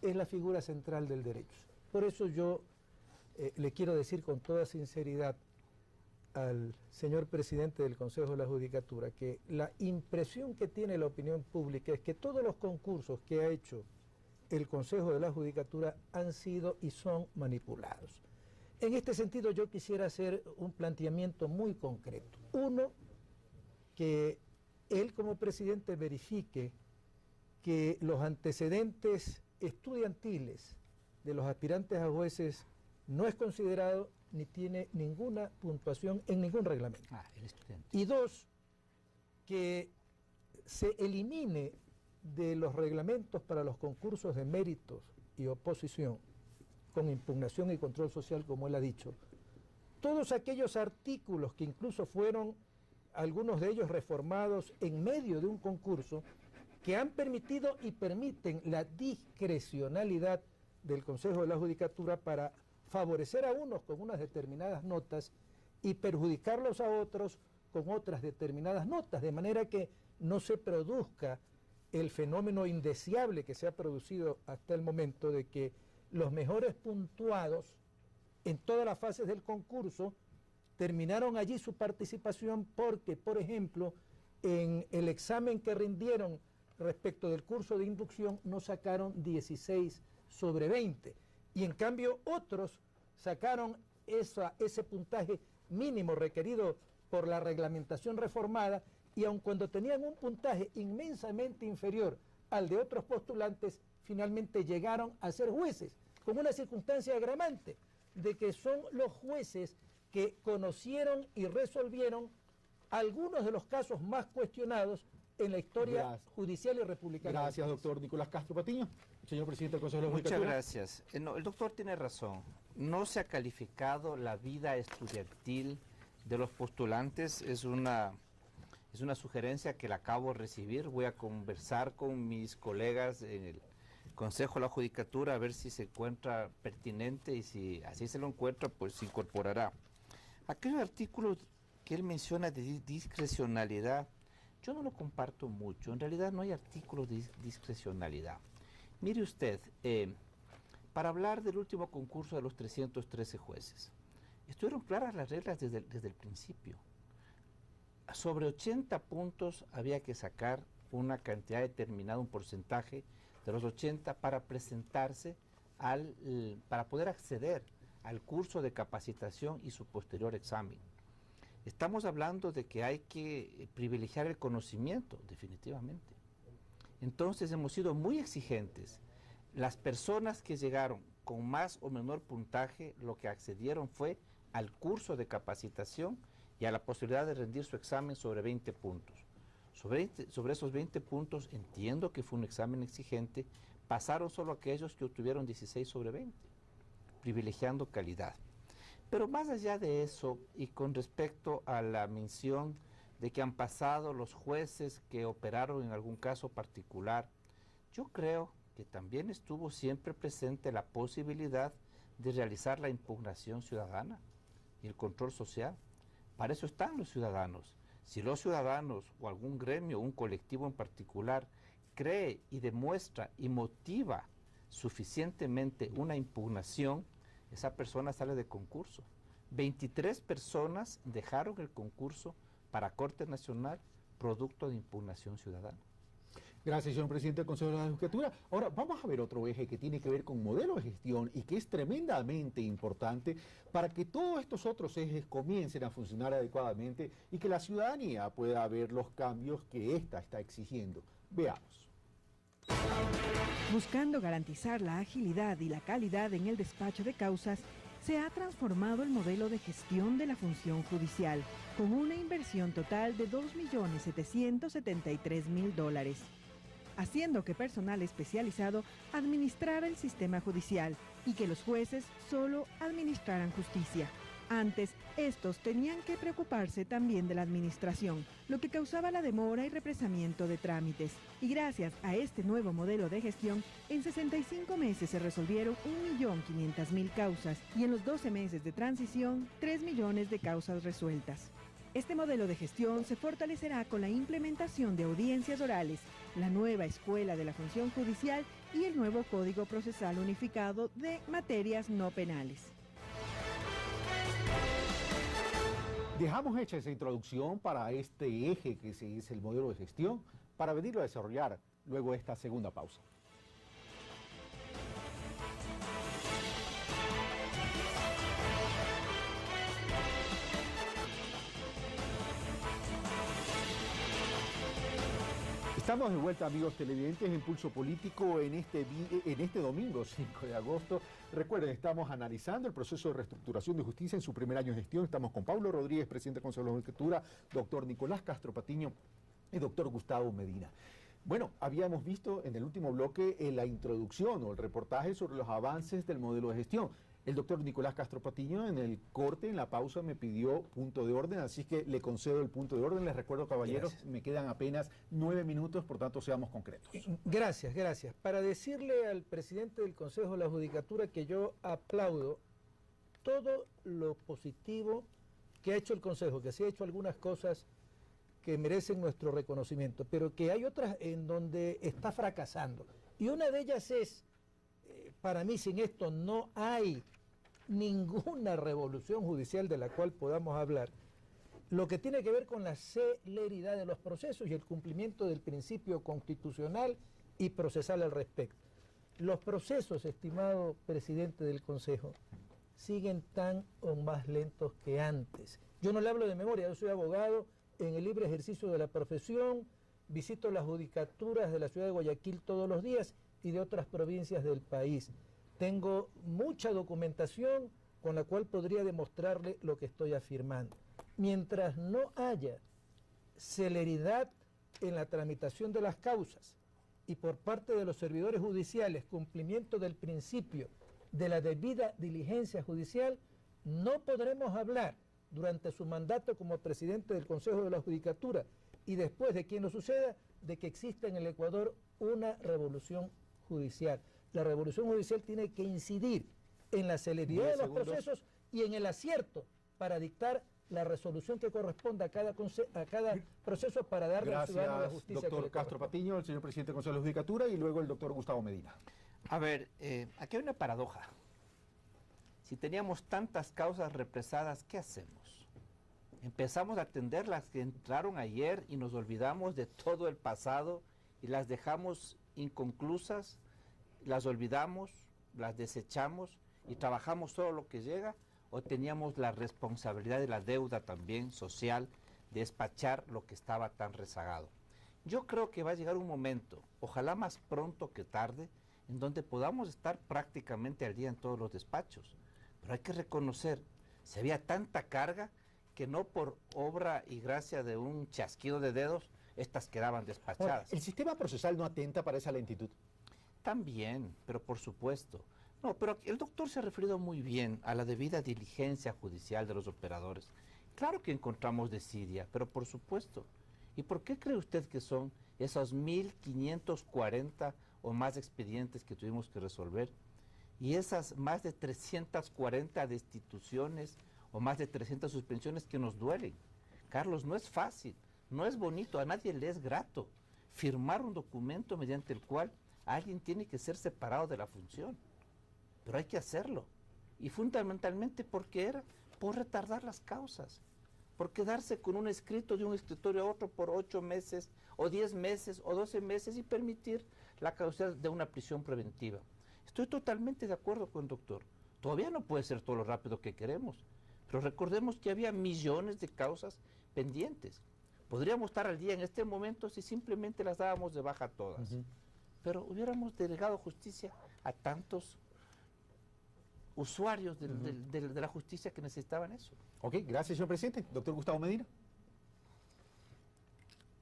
es la figura central del derecho. Por eso yo le quiero decir con toda sinceridad al señor presidente del Consejo de la Judicatura que la impresión que tiene la opinión pública es que todos los concursos que ha hecho el Consejo de la Judicatura han sido y son manipulados. En este sentido yo quisiera hacer un planteamiento muy concreto. Uno, que él como presidente verifique que los antecedentes estudiantiles de los aspirantes a jueces no es considerado ni tiene ninguna puntuación en ningún reglamento. El estudiante. Y dos, que se elimine de los reglamentos para los concursos de méritos y oposición, con impugnación y control social, como él ha dicho, todos aquellos artículos que incluso fueron, algunos de ellos reformados en medio de un concurso, que han permitido y permiten la discrecionalidad del Consejo de la Judicatura para favorecer a unos con unas determinadas notas y perjudicarlos a otros con otras determinadas notas, de manera que no se produzca el fenómeno indeseable que se ha producido hasta el momento de que los mejores puntuados en todas las fases del concurso terminaron allí su participación porque, por ejemplo, en el examen que rindieron respecto del curso de inducción no sacaron 16 sobre 20 y en cambio otros sacaron ese puntaje mínimo requerido por la reglamentación reformada y aun cuando tenían un puntaje inmensamente inferior al de otros postulantes, finalmente llegaron a ser jueces, con una circunstancia agravante, de que son los jueces que conocieron y resolvieron algunos de los casos más cuestionados en la historia judicial y republicana. Gracias, doctor Nicolás Castro Patiño. Señor presidente del Consejo de la Judicatura. Muchas gracias. No, el doctor tiene razón. No se ha calificado la vida estudiantil de los postulantes. Es una sugerencia que la acabo de recibir. Voy a conversar con mis colegas en el Consejo de la Judicatura a ver si se encuentra pertinente y si así se lo encuentra, pues se incorporará. Aquellos artículos que él menciona de discrecionalidad, yo no lo comparto mucho. En realidad no hay artículos de discrecionalidad. Mire usted, para hablar del último concurso de los 313 jueces, estuvieron claras las reglas desde el principio. Sobre 80 puntos había que sacar una cantidad determinada, un porcentaje de los 80 para presentarse, para poder acceder al curso de capacitación y su posterior examen. Estamos hablando de que hay que privilegiar el conocimiento, definitivamente. Entonces hemos sido muy exigentes. Las personas que llegaron con más o menor puntaje, lo que accedieron fue al curso de capacitación y a la posibilidad de rendir su examen sobre 20 puntos. Sobre esos 20 puntos, entiendo que fue un examen exigente, pasaron solo aquellos que obtuvieron 16 sobre 20, privilegiando calidad. Pero más allá de eso, y con respecto a la mención de que han pasado los jueces que operaron en algún caso particular, yo creo que también estuvo siempre presente la posibilidad de realizar la impugnación ciudadana y el control social. Para eso están los ciudadanos. Si los ciudadanos o algún gremio, un colectivo en particular, cree y demuestra y motiva suficientemente una impugnación, esa persona sale de concurso. 23 personas dejaron el concurso para Corte Nacional producto de impugnación ciudadana. Gracias, señor presidente del Consejo de la Judicatura. Ahora vamos a ver otro eje que tiene que ver con modelo de gestión y que es tremendamente importante para que todos estos otros ejes comiencen a funcionar adecuadamente y que la ciudadanía pueda ver los cambios que ésta está exigiendo. Veamos. Buscando garantizar la agilidad y la calidad en el despacho de causas, se ha transformado el modelo de gestión de la función judicial, con una inversión total de $2.773.000, haciendo que personal especializado administrara el sistema judicial y que los jueces solo administraran justicia. Antes, estos tenían que preocuparse también de la administración, lo que causaba la demora y represamiento de trámites. Y gracias a este nuevo modelo de gestión, en 65 meses se resolvieron 1.500.000 causas y en los 12 meses de transición, 3 millones de causas resueltas. Este modelo de gestión se fortalecerá con la implementación de audiencias orales, la nueva escuela de la función judicial y el nuevo Código Procesal Unificado de materias no penales. Dejamos hecha esa introducción para este eje que es el modelo de gestión, para venirlo a desarrollar luego de esta segunda pausa. Estamos de vuelta, amigos televidentes, en Pulso Político en este domingo 5 de agosto. Recuerden, estamos analizando el proceso de reestructuración de justicia en su primer año de gestión. Estamos con Pablo Rodríguez, presidente del Consejo de la Judicatura, doctor Nicolás Castro Patiño y doctor Gustavo Medina. Bueno, habíamos visto en el último bloque la introducción o el reportaje sobre los avances del modelo de gestión. El doctor Nicolás Castro Patiño en el corte, en la pausa, me pidió punto de orden, así que le concedo el punto de orden. Les recuerdo, caballeros, gracias. Me quedan apenas 9 minutos, por tanto, seamos concretos. Gracias, gracias. Para decirle al presidente del Consejo de la Judicatura que yo aplaudo todo lo positivo que ha hecho el Consejo, que sí ha hecho algunas cosas que merecen nuestro reconocimiento, pero que hay otras en donde está fracasando. Y una de ellas es, para mí, sin esto no hay ninguna revolución judicial de la cual podamos hablar, lo que tiene que ver con la celeridad de los procesos y el cumplimiento del principio constitucional y procesal al respecto. Los procesos, estimado presidente del Consejo, siguen tan o más lentos que antes. Yo no le hablo de memoria, yo soy abogado en el libre ejercicio de la profesión, visito las judicaturas de la ciudad de Guayaquil todos los días y de otras provincias del país. Tengo mucha documentación con la cual podría demostrarle lo que estoy afirmando. Mientras no haya celeridad en la tramitación de las causas y por parte de los servidores judiciales cumplimiento del principio de la debida diligencia judicial, no podremos hablar durante su mandato como presidente del Consejo de la Judicatura y después de que no suceda, de que exista en el Ecuador una revolución judicial. La revolución judicial tiene que incidir en la celeridad de los procesos y en el acierto para dictar la resolución que corresponda a cada proceso para darle al ciudadano la justicia. Doctor Castro Patiño, el señor presidente del Consejo de la Judicatura, y luego el doctor Gustavo Medina. A ver, aquí hay una paradoja. Si teníamos tantas causas represadas, ¿qué hacemos? Empezamos a atender las que entraron ayer y nos olvidamos de todo el pasado y las dejamos inconclusas, las olvidamos, las desechamos y trabajamos solo lo que llega, o teníamos la responsabilidad de la deuda también social de despachar lo que estaba tan rezagado. Yo creo que va a llegar un momento, ojalá más pronto que tarde, en donde podamos estar prácticamente al día en todos los despachos. Pero hay que reconocer, se había tanta carga que no por obra y gracia de un chasquido de dedos, estas quedaban despachadas. Ahora, ¿el sistema procesal no atenta para esa lentitud? También, pero por supuesto. No, pero el doctor se ha referido muy bien a la debida diligencia judicial de los operadores. Claro que encontramos desidia, pero por supuesto. ¿Y por qué cree usted que son esos 1.540 o más expedientes que tuvimos que resolver? Y esas más de 340 destituciones o más de 300 suspensiones que nos duelen. Carlos, no es fácil, no es bonito, a nadie le es grato firmar un documento mediante el cual alguien tiene que ser separado de la función. Pero hay que hacerlo. Y fundamentalmente, ¿por qué era? Por retardar las causas. Por quedarse con un escrito de un escritorio a otro por 8 meses, o 10 meses, o 12 meses y permitir la causa de una prisión preventiva. Estoy totalmente de acuerdo con el doctor. Todavía no puede ser todo lo rápido que queremos. Pero recordemos que había millones de causas pendientes. Podríamos estar al día en este momento si simplemente las dábamos de baja todas. Pero hubiéramos delegado justicia a tantos usuarios de la justicia que necesitaban eso. Ok, gracias, señor presidente. Doctor Gustavo Medina.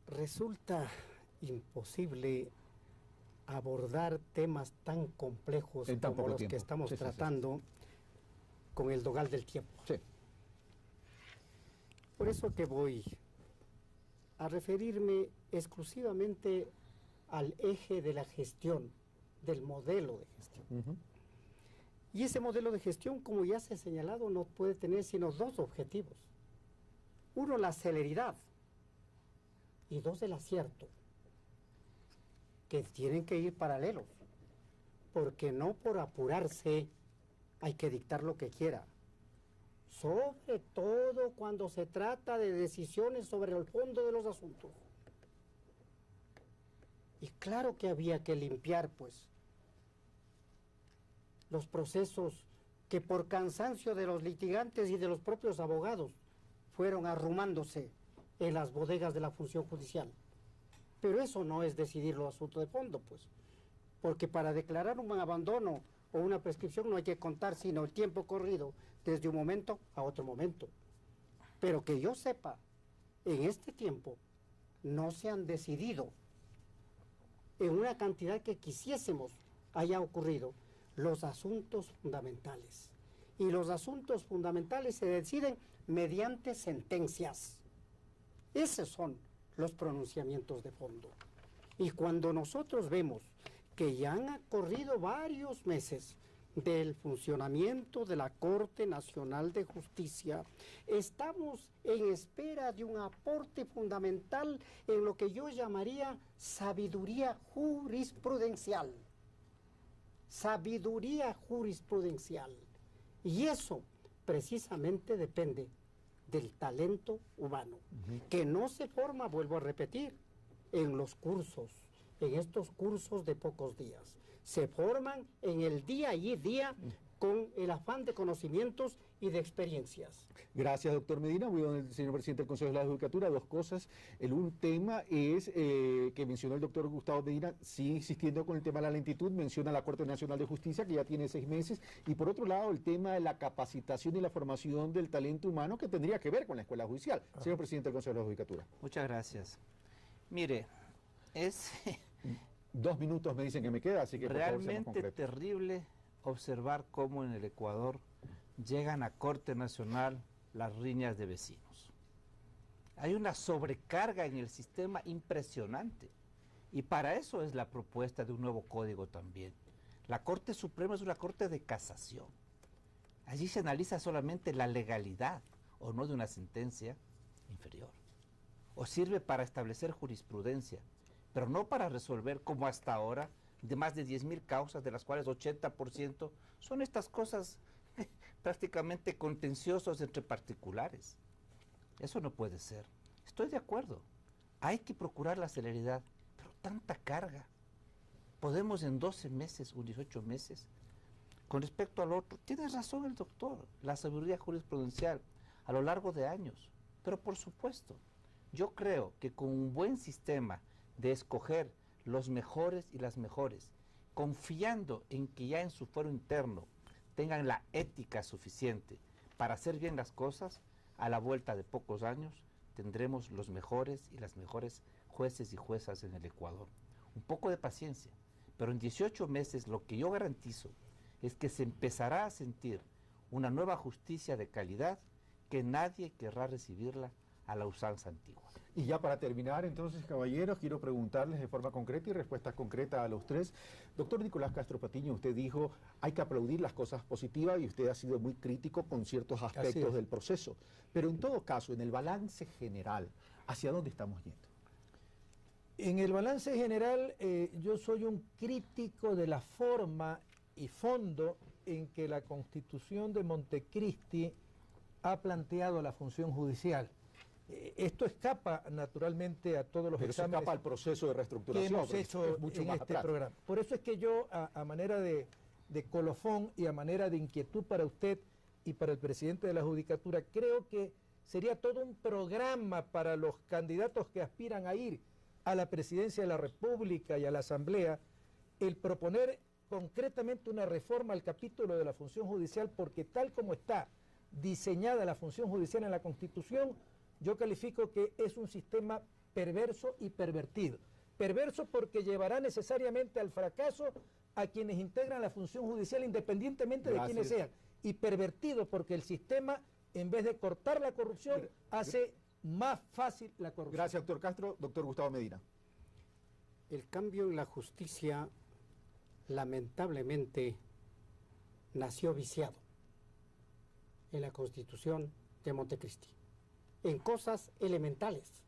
Resulta imposible abordar temas tan complejos En tan como poco los tiempo. que estamos Sí, sí, sí. tratando con el dogal del tiempo. Sí. Por eso que voy a referirme exclusivamente al eje de la gestión, del modelo de gestión. Ujú. Y ese modelo de gestión, como ya se ha señalado, no puede tener sino dos objetivos. Uno, la celeridad, y dos, el acierto, que tienen que ir paralelos, porque no por apurarse hay que dictar lo que quiera. Sobre todo cuando se trata de decisiones sobre el fondo de los asuntos. Y claro que había que limpiar, pues, los procesos que por cansancio de los litigantes y de los propios abogados fueron arrumándose en las bodegas de la función judicial. Pero eso no es decidir los asuntos de fondo, pues, porque para declarar un abandono o una prescripción no hay que contar sino el tiempo corrido desde un momento a otro momento. Pero que yo sepa, en este tiempo no se han decidido en una cantidad que quisiésemos haya ocurrido los asuntos fundamentales. Y los asuntos fundamentales se deciden mediante sentencias. Esos son los pronunciamientos de fondo. Y cuando nosotros vemos que ya han corrido varios meses del funcionamiento de la Corte Nacional de Justicia, estamos en espera de un aporte fundamental en lo que yo llamaría sabiduría jurisprudencial. Sabiduría jurisprudencial. Y eso precisamente depende del talento humano, que no se forma, vuelvo a repetir, en los cursos, en estos cursos de pocos días. Se forman en el día y día con el afán de conocimientos y de experiencias. Gracias, doctor Medina. Voy con el señor presidente del Consejo de la Judicatura. Dos cosas. Un tema es que mencionó el doctor Gustavo Medina, sigue insistiendo con el tema de la lentitud, menciona la Corte Nacional de Justicia, que ya tiene 6 meses, y por otro lado, el tema de la capacitación y la formación del talento humano, que tendría que ver con la escuela judicial. Señor presidente del Consejo de la Judicatura. Muchas gracias. Mire, es 2 minutos me dicen que me queda, así que por favor, seamos realmente concretos. terrible observar cómo en el Ecuador llegan a Corte Nacional las riñas de vecinos. Hay una sobrecarga en el sistema impresionante. Y para eso es la propuesta de un nuevo código también. La Corte Suprema es una corte de casación. Allí se analiza solamente la legalidad o no de una sentencia inferior. O sirve para establecer jurisprudencia, pero no para resolver, como hasta ahora, de más de 10.000 causas, de las cuales 80% son estas cosas prácticamente contenciosos entre particulares. Eso no puede ser. Estoy de acuerdo. Hay que procurar la celeridad, pero tanta carga. Podemos en 12 meses o 18 meses. Con respecto al otro, tiene razón el doctor, la sabiduría jurisprudencial a lo largo de años. Pero por supuesto, yo creo que con un buen sistema de escoger los mejores y las mejores, confiando en que ya en su fuero interno tengan la ética suficiente para hacer bien las cosas, a la vuelta de pocos años tendremos los mejores y las mejores jueces y juezas en el Ecuador. Un poco de paciencia, pero en 18 meses lo que yo garantizo es que se empezará a sentir una nueva justicia de calidad que nadie querrá recibirla a la usanza antigua. Y ya para terminar, entonces, caballeros, quiero preguntarles de forma concreta y respuesta concreta a los tres. Doctor Nicolás Castro Patiño, usted dijo, hay que aplaudir las cosas positivas y usted ha sido muy crítico con ciertos aspectos del proceso. Pero en todo caso, en el balance general, ¿hacia dónde estamos yendo? En el balance general, yo soy un crítico de la forma y fondo en que la Constitución de Montecristi ha planteado la función judicial. Esto escapa naturalmente a todos los Pero exámenes eso escapa al proceso de reestructuración que hemos hecho mucho en más este atrás. programa. Por eso es que yo, a manera de colofón y a manera de inquietud para usted y para el presidente de la Judicatura, creo que sería todo un programa para los candidatos que aspiran a ir a la presidencia de la República y a la Asamblea, el proponer concretamente una reforma al capítulo de la función judicial, porque tal como está diseñada la función judicial en la Constitución, yo califico que es un sistema perverso y pervertido. Perverso porque llevará necesariamente al fracaso a quienes integran la función judicial independientemente de quienes sean. Y pervertido porque el sistema, en vez de cortar la corrupción, hace más fácil la corrupción. Gracias, doctor Castro. Doctor Gustavo Medina. El cambio en la justicia, lamentablemente, nació viciado en la Constitución de Montecristi, en cosas elementales.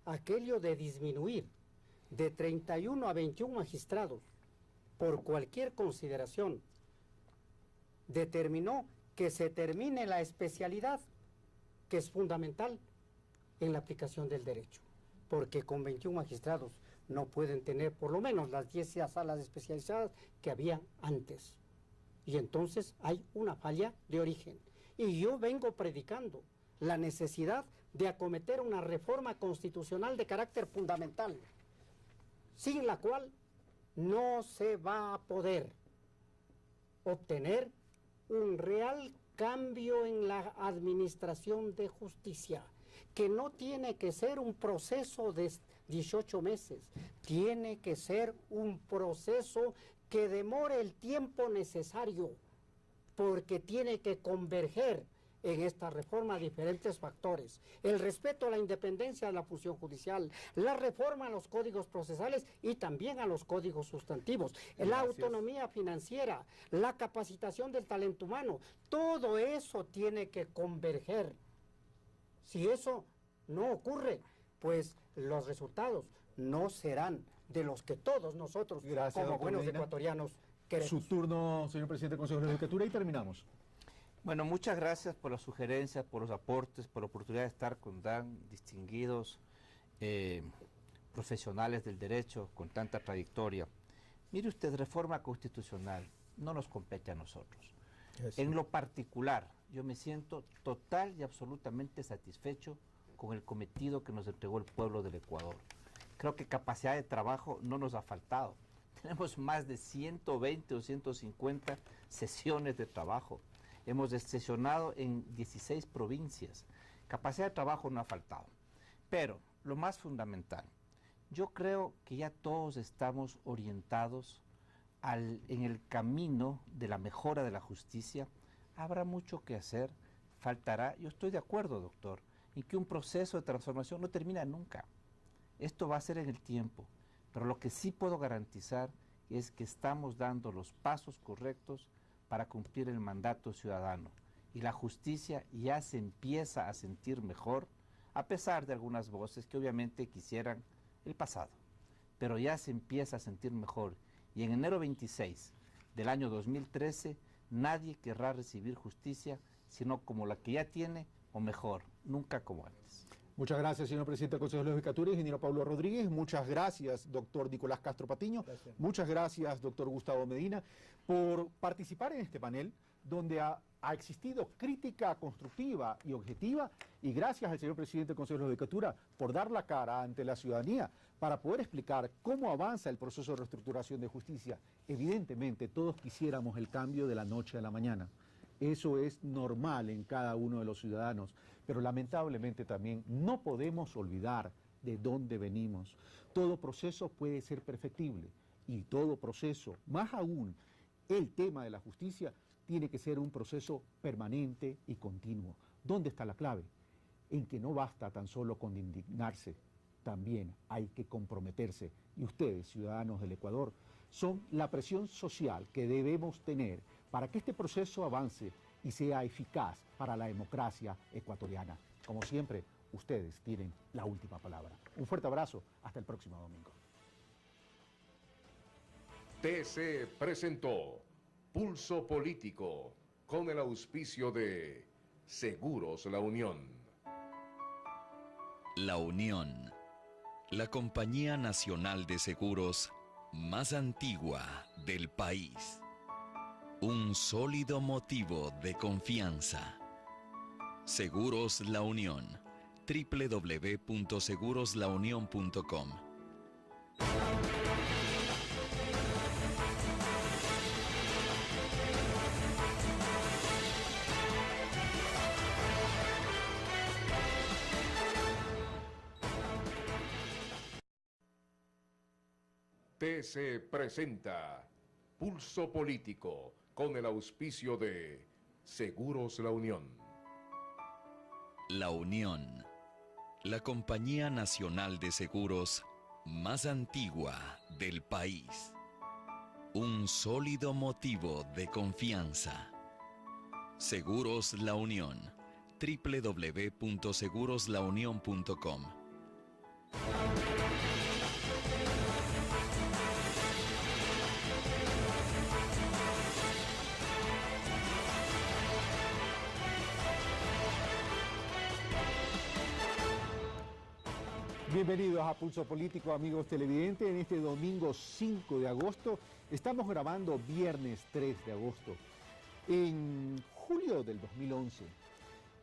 Aquello de disminuir de 31 a 21 magistrados por cualquier consideración determinó que se termine la especialidad, que es fundamental en la aplicación del derecho, porque con 21 magistrados no pueden tener por lo menos las 10 salas especializadas que había antes. Y entonces hay una falla de origen. Y yo vengo predicando la necesidad de acometer una reforma constitucional de carácter fundamental, sin la cual no se va a poder obtener un real cambio en la administración de justicia, que no tiene que ser un proceso de 18 meses, tiene que ser un proceso que demore el tiempo necesario, porque tiene que converger en esta reforma diferentes factores: el respeto a la independencia de la función judicial, la reforma a los códigos procesales y también a los códigos sustantivos, la autonomía financiera, la capacitación del talento humano. Todo eso tiene que converger. Si eso no ocurre, pues los resultados no serán de los que todos nosotros, como buenos ecuatorianos, queremos. Su turno, señor presidente del Consejo de la Judicatura, y terminamos. Bueno, muchas gracias por las sugerencias, por los aportes, por la oportunidad de estar con tan distinguidos profesionales del derecho con tanta trayectoria. Mire usted, reforma constitucional no nos compete a nosotros. En lo particular, yo me siento total y absolutamente satisfecho con el cometido que nos entregó el pueblo del Ecuador. Creo que capacidad de trabajo no nos ha faltado. Tenemos más de 120 o 150 sesiones de trabajo. Hemos sesionado en 16 provincias. Capacidad de trabajo no ha faltado. Pero lo más fundamental, yo creo que ya todos estamos orientados en el camino de la mejora de la justicia. Habrá mucho que hacer, faltará. Yo estoy de acuerdo, doctor, en que un proceso de transformación no termina nunca. Esto va a ser en el tiempo. Pero lo que sí puedo garantizar es que estamos dando los pasos correctos para cumplir el mandato ciudadano. Y la justicia ya se empieza a sentir mejor, a pesar de algunas voces que obviamente quisieran el pasado. Pero ya se empieza a sentir mejor. Y en enero 26 del año 2013, nadie querrá recibir justicia, sino como la que ya tiene, o mejor, nunca como antes. Muchas gracias, señor presidente del Consejo de la Judicatura, ingeniero Pablo Rodríguez. Muchas gracias, doctor Nicolás Castro Patiño. Gracias. Muchas gracias, doctor Gustavo Medina, por participar en este panel donde ha existido crítica constructiva y objetiva, y gracias al señor presidente del Consejo de la Judicatura por dar la cara ante la ciudadanía para poder explicar cómo avanza el proceso de reestructuración de justicia. Evidentemente, todos quisiéramos el cambio de la noche a la mañana. Eso es normal en cada uno de los ciudadanos, pero lamentablemente también no podemos olvidar de dónde venimos. Todo proceso puede ser perfectible, y todo proceso, más aún el tema de la justicia, tiene que ser un proceso permanente y continuo. ¿Dónde está la clave? En que no basta tan solo con indignarse, también hay que comprometerse. Y ustedes, ciudadanos del Ecuador, son la presión social que debemos tener para que este proceso avance y sea eficaz para la democracia ecuatoriana. Como siempre, ustedes tienen la última palabra. Un fuerte abrazo, hasta el próximo domingo. TC presentó Pulso Político con el auspicio de Seguros La Unión. La Unión, la compañía nacional de seguros más antigua del país. Un sólido motivo de confianza. Seguros La Unión. www.seguroslaunion.com TC presenta Pulso Político con el auspicio de Seguros La Unión. La Unión, la compañía nacional de seguros más antigua del país. Un sólido motivo de confianza. Seguros La Unión. www.seguroslaunion.com. Bienvenidos a Pulso Político, amigos televidentes. En este domingo 5 de agosto, estamos grabando viernes 3 de agosto. En julio del 2011,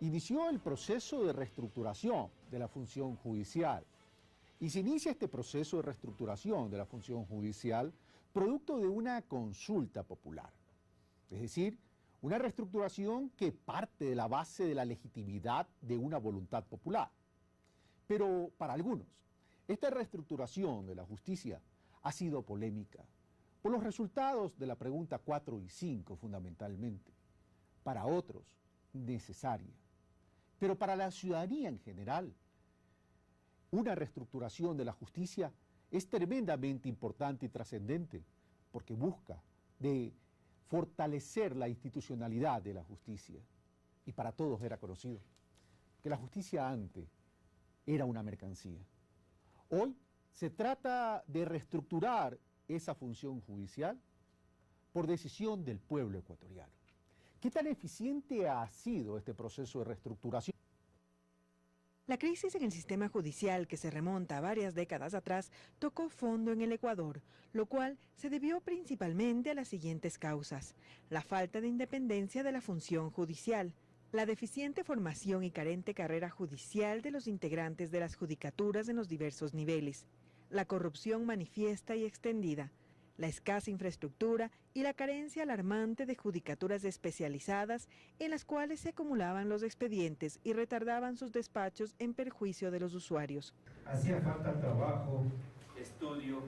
inició el proceso de reestructuración de la función judicial. Y se inicia este proceso de reestructuración de la función judicial producto de una consulta popular. Es decir, una reestructuración que parte de la base de la legitimidad de una voluntad popular. Pero para algunos, esta reestructuración de la justicia ha sido polémica por los resultados de la pregunta 4 y 5 fundamentalmente. Para otros, necesaria. Pero para la ciudadanía en general, una reestructuración de la justicia es tremendamente importante y trascendente porque busca de fortalecer la institucionalidad de la justicia. Y para todos era conocido que la justicia antes era una mercancía. Hoy se trata de reestructurar esa función judicial por decisión del pueblo ecuatoriano. ¿Qué tan eficiente ha sido este proceso de reestructuración? La crisis en el sistema judicial, que se remonta a varias décadas atrás, tocó fondo en el Ecuador, lo cual se debió principalmente a las siguientes causas: la falta de independencia de la función judicial, la deficiente formación y carente carrera judicial de los integrantes de las judicaturas en los diversos niveles, la corrupción manifiesta y extendida, la escasa infraestructura y la carencia alarmante de judicaturas especializadas en las cuales se acumulaban los expedientes y retardaban sus despachos en perjuicio de los usuarios. Hacía falta trabajo, estudio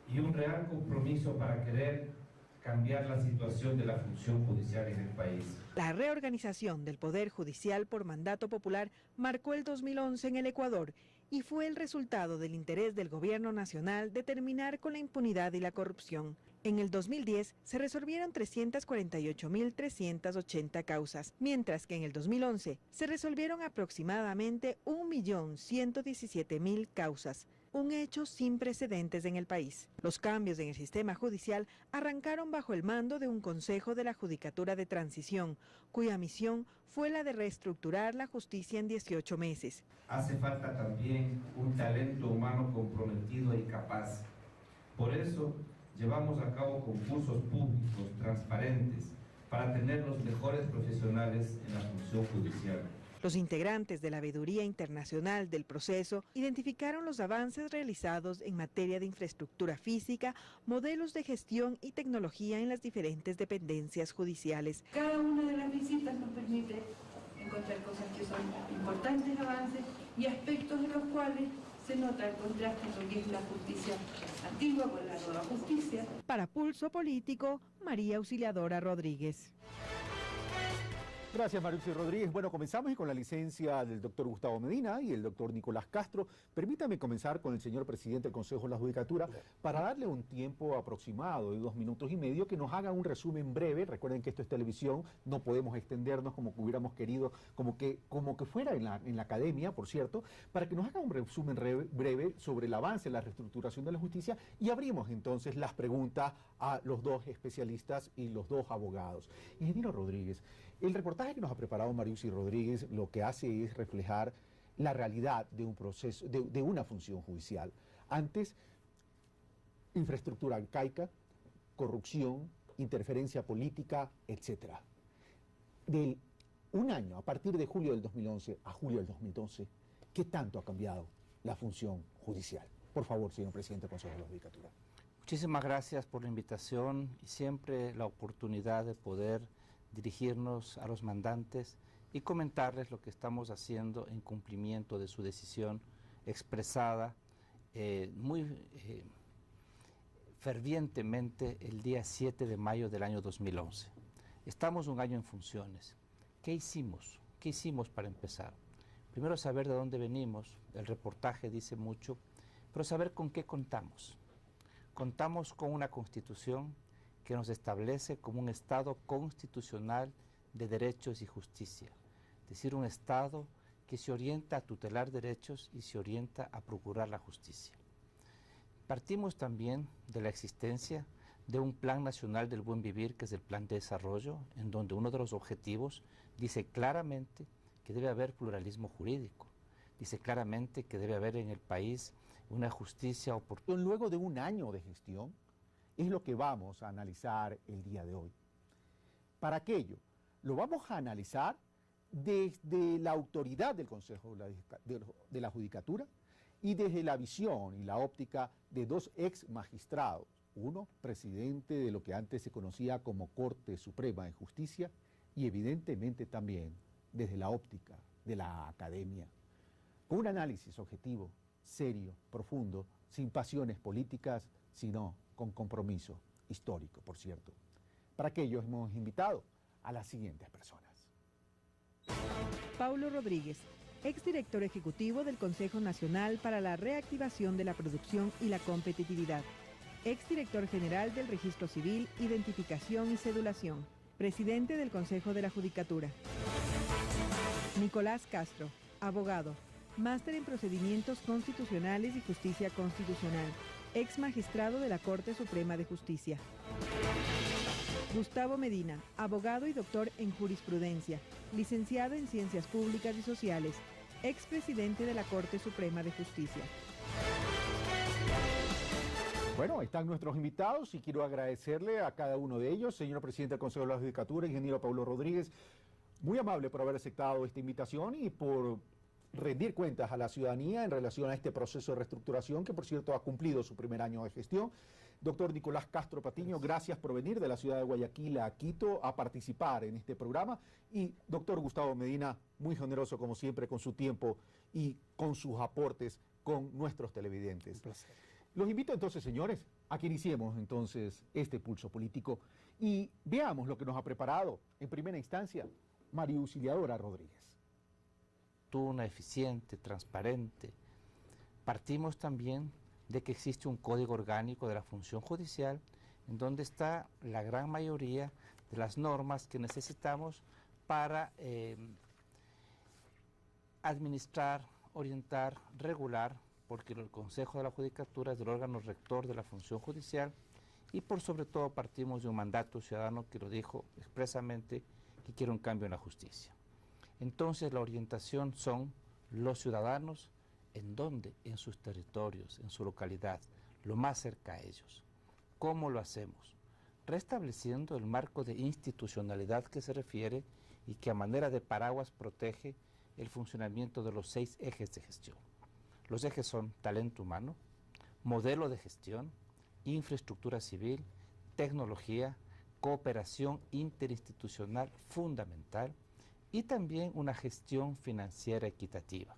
y un real compromiso para querer cambiar la situación de la función judicial en el país. La reorganización del Poder Judicial por mandato popular marcó el 2011 en el Ecuador y fue el resultado del interés del gobierno nacional de terminar con la impunidad y la corrupción. En el 2010 se resolvieron 348.380 causas, mientras que en el 2011 se resolvieron aproximadamente 1.117.000 causas. Un hecho sin precedentes en el país. Los cambios en el sistema judicial arrancaron bajo el mando de un Consejo de la Judicatura de Transición, cuya misión fue la de reestructurar la justicia en 18 meses. Hace falta también un talento humano comprometido y capaz. Por eso llevamos a cabo concursos públicos, transparentes, para tener los mejores profesionales en la función judicial. Los integrantes de la Veeduría Internacional del proceso identificaron los avances realizados en materia de infraestructura física, modelos de gestión y tecnología en las diferentes dependencias judiciales. Cada una de las visitas nos permite encontrar cosas que son importantes avances y aspectos en los cuales se nota el contraste en lo que es la justicia antigua con la nueva justicia. Para Pulso Político, María Auxiliadora Rodríguez. Gracias, Maruxi Rodríguez. Bueno, comenzamos con la licencia del doctor Gustavo Medina y el doctor Nicolás Castro. Permítame comenzar con el señor presidente del Consejo de la Judicatura para darle un tiempo aproximado de 2 minutos y medio que nos haga un resumen breve. Recuerden que esto es televisión, no podemos extendernos como que hubiéramos querido, como que fuera en la academia, por cierto, para que nos haga un resumen breve sobre el avance en la reestructuración de la justicia y abrimos entonces las preguntas a los dos especialistas y los dos abogados. Ingeniero Rodríguez, el reportaje que nos ha preparado Maruxi Rodríguez lo que hace es reflejar la realidad de un proceso, de una función judicial. Antes, infraestructura arcaica, corrupción, interferencia política, etc. De un año, a partir de julio del 2011 a julio del 2012, ¿qué tanto ha cambiado la función judicial? Por favor, señor presidente del Consejo de la Judicatura. Muchísimas gracias por la invitación y siempre la oportunidad de poder dirigirnos a los mandantes y comentarles lo que estamos haciendo en cumplimiento de su decisión expresada muy fervientemente el día 7 de mayo del año 2011. Estamos un año en funciones. ¿Qué hicimos? ¿Qué hicimos para empezar? Primero saber de dónde venimos, el reportaje dice mucho, pero saber con qué contamos. Contamos con una Constitución que nos establece como un Estado constitucional de derechos y justicia, es decir, un Estado que se orienta a tutelar derechos y se orienta a procurar la justicia. Partimos también de la existencia de un Plan Nacional del Buen Vivir, que es el Plan de Desarrollo, en donde uno de los objetivos dice claramente que debe haber pluralismo jurídico, dice claramente que debe haber en el país una justicia oportuna. Luego de un año de gestión, es lo que vamos a analizar el día de hoy. Para aquello, lo vamos a analizar desde la autoridad del Consejo de la Judicatura y desde la visión y la óptica de dos ex magistrados, uno presidente de lo que antes se conocía como Corte Suprema de Justicia y evidentemente también desde la óptica de la academia, con un análisis objetivo, serio, profundo, sin pasiones políticas, sino con compromiso histórico, por cierto. Para aquello hemos invitado a las siguientes personas. Paulo Rodríguez, exdirector ejecutivo del Consejo Nacional para la Reactivación de la Producción y la Competitividad, exdirector general del Registro Civil, Identificación y Cedulación, presidente del Consejo de la Judicatura. Nicolás Castro, abogado, máster en Procedimientos Constitucionales y Justicia Constitucional, ex magistrado de la Corte Suprema de Justicia. Gustavo Medina, abogado y doctor en Jurisprudencia, licenciado en Ciencias Públicas y Sociales, expresidente de la Corte Suprema de Justicia. Bueno, están nuestros invitados y quiero agradecerle a cada uno de ellos, señor presidente del Consejo de la Judicatura, ingeniero Paulo Rodríguez, muy amable por haber aceptado esta invitación y por rendir cuentas a la ciudadanía en relación a este proceso de reestructuración que, por cierto, ha cumplido su primer año de gestión. Doctor Nicolás Castro Patiño, gracias por venir de la ciudad de Guayaquil a Quito a participar en este programa. Y doctor Gustavo Medina, muy generoso como siempre con su tiempo y con sus aportes con nuestros televidentes. Un placer. Los invito entonces, señores, a que iniciemos entonces este pulso político y veamos lo que nos ha preparado en primera instancia María Auxiliadora Rodríguez. Eficiente, transparente. Partimos también de que existe un código orgánico de la función judicial en donde está la gran mayoría de las normas que necesitamos para administrar, orientar, regular, porque el Consejo de la Judicatura es el órgano rector de la función judicial y por sobre todo partimos de un mandato ciudadano que lo dijo expresamente que quiere un cambio en la justicia. Entonces la orientación son los ciudadanos, ¿en dónde? En sus territorios, en su localidad, lo más cerca a ellos. ¿Cómo lo hacemos? Restableciendo el marco de institucionalidad que se refiere y que a manera de paraguas protege el funcionamiento de los 6 ejes de gestión. Los ejes son talento humano, modelo de gestión, infraestructura civil, tecnología, cooperación interinstitucional fundamental, y también una gestión financiera equitativa.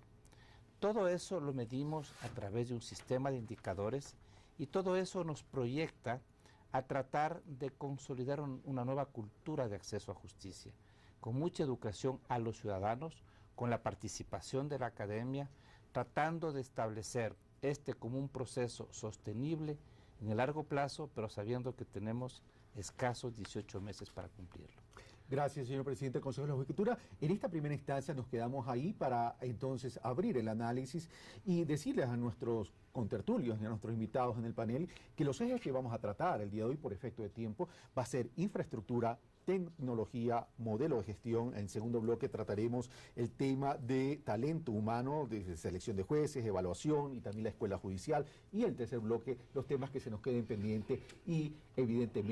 Todo eso lo medimos a través de un sistema de indicadores y todo eso nos proyecta a tratar de consolidar una nueva cultura de acceso a justicia, con mucha educación a los ciudadanos, con la participación de la academia, tratando de establecer como un proceso sostenible en el largo plazo, pero sabiendo que tenemos escasos 18 meses para cumplirlo. Gracias, señor presidente del Consejo de la Judicatura. En esta primera instancia nos quedamos ahí para entonces abrir el análisis y decirles a nuestros contertulios y a nuestros invitados en el panel que los ejes que vamos a tratar el día de hoy por efecto de tiempo va a ser infraestructura, tecnología, modelo de gestión. En segundo bloque trataremos el tema de talento humano, de selección de jueces, evaluación y también la escuela judicial. Y el tercer bloque, los temas que se nos queden pendientes y evidentemente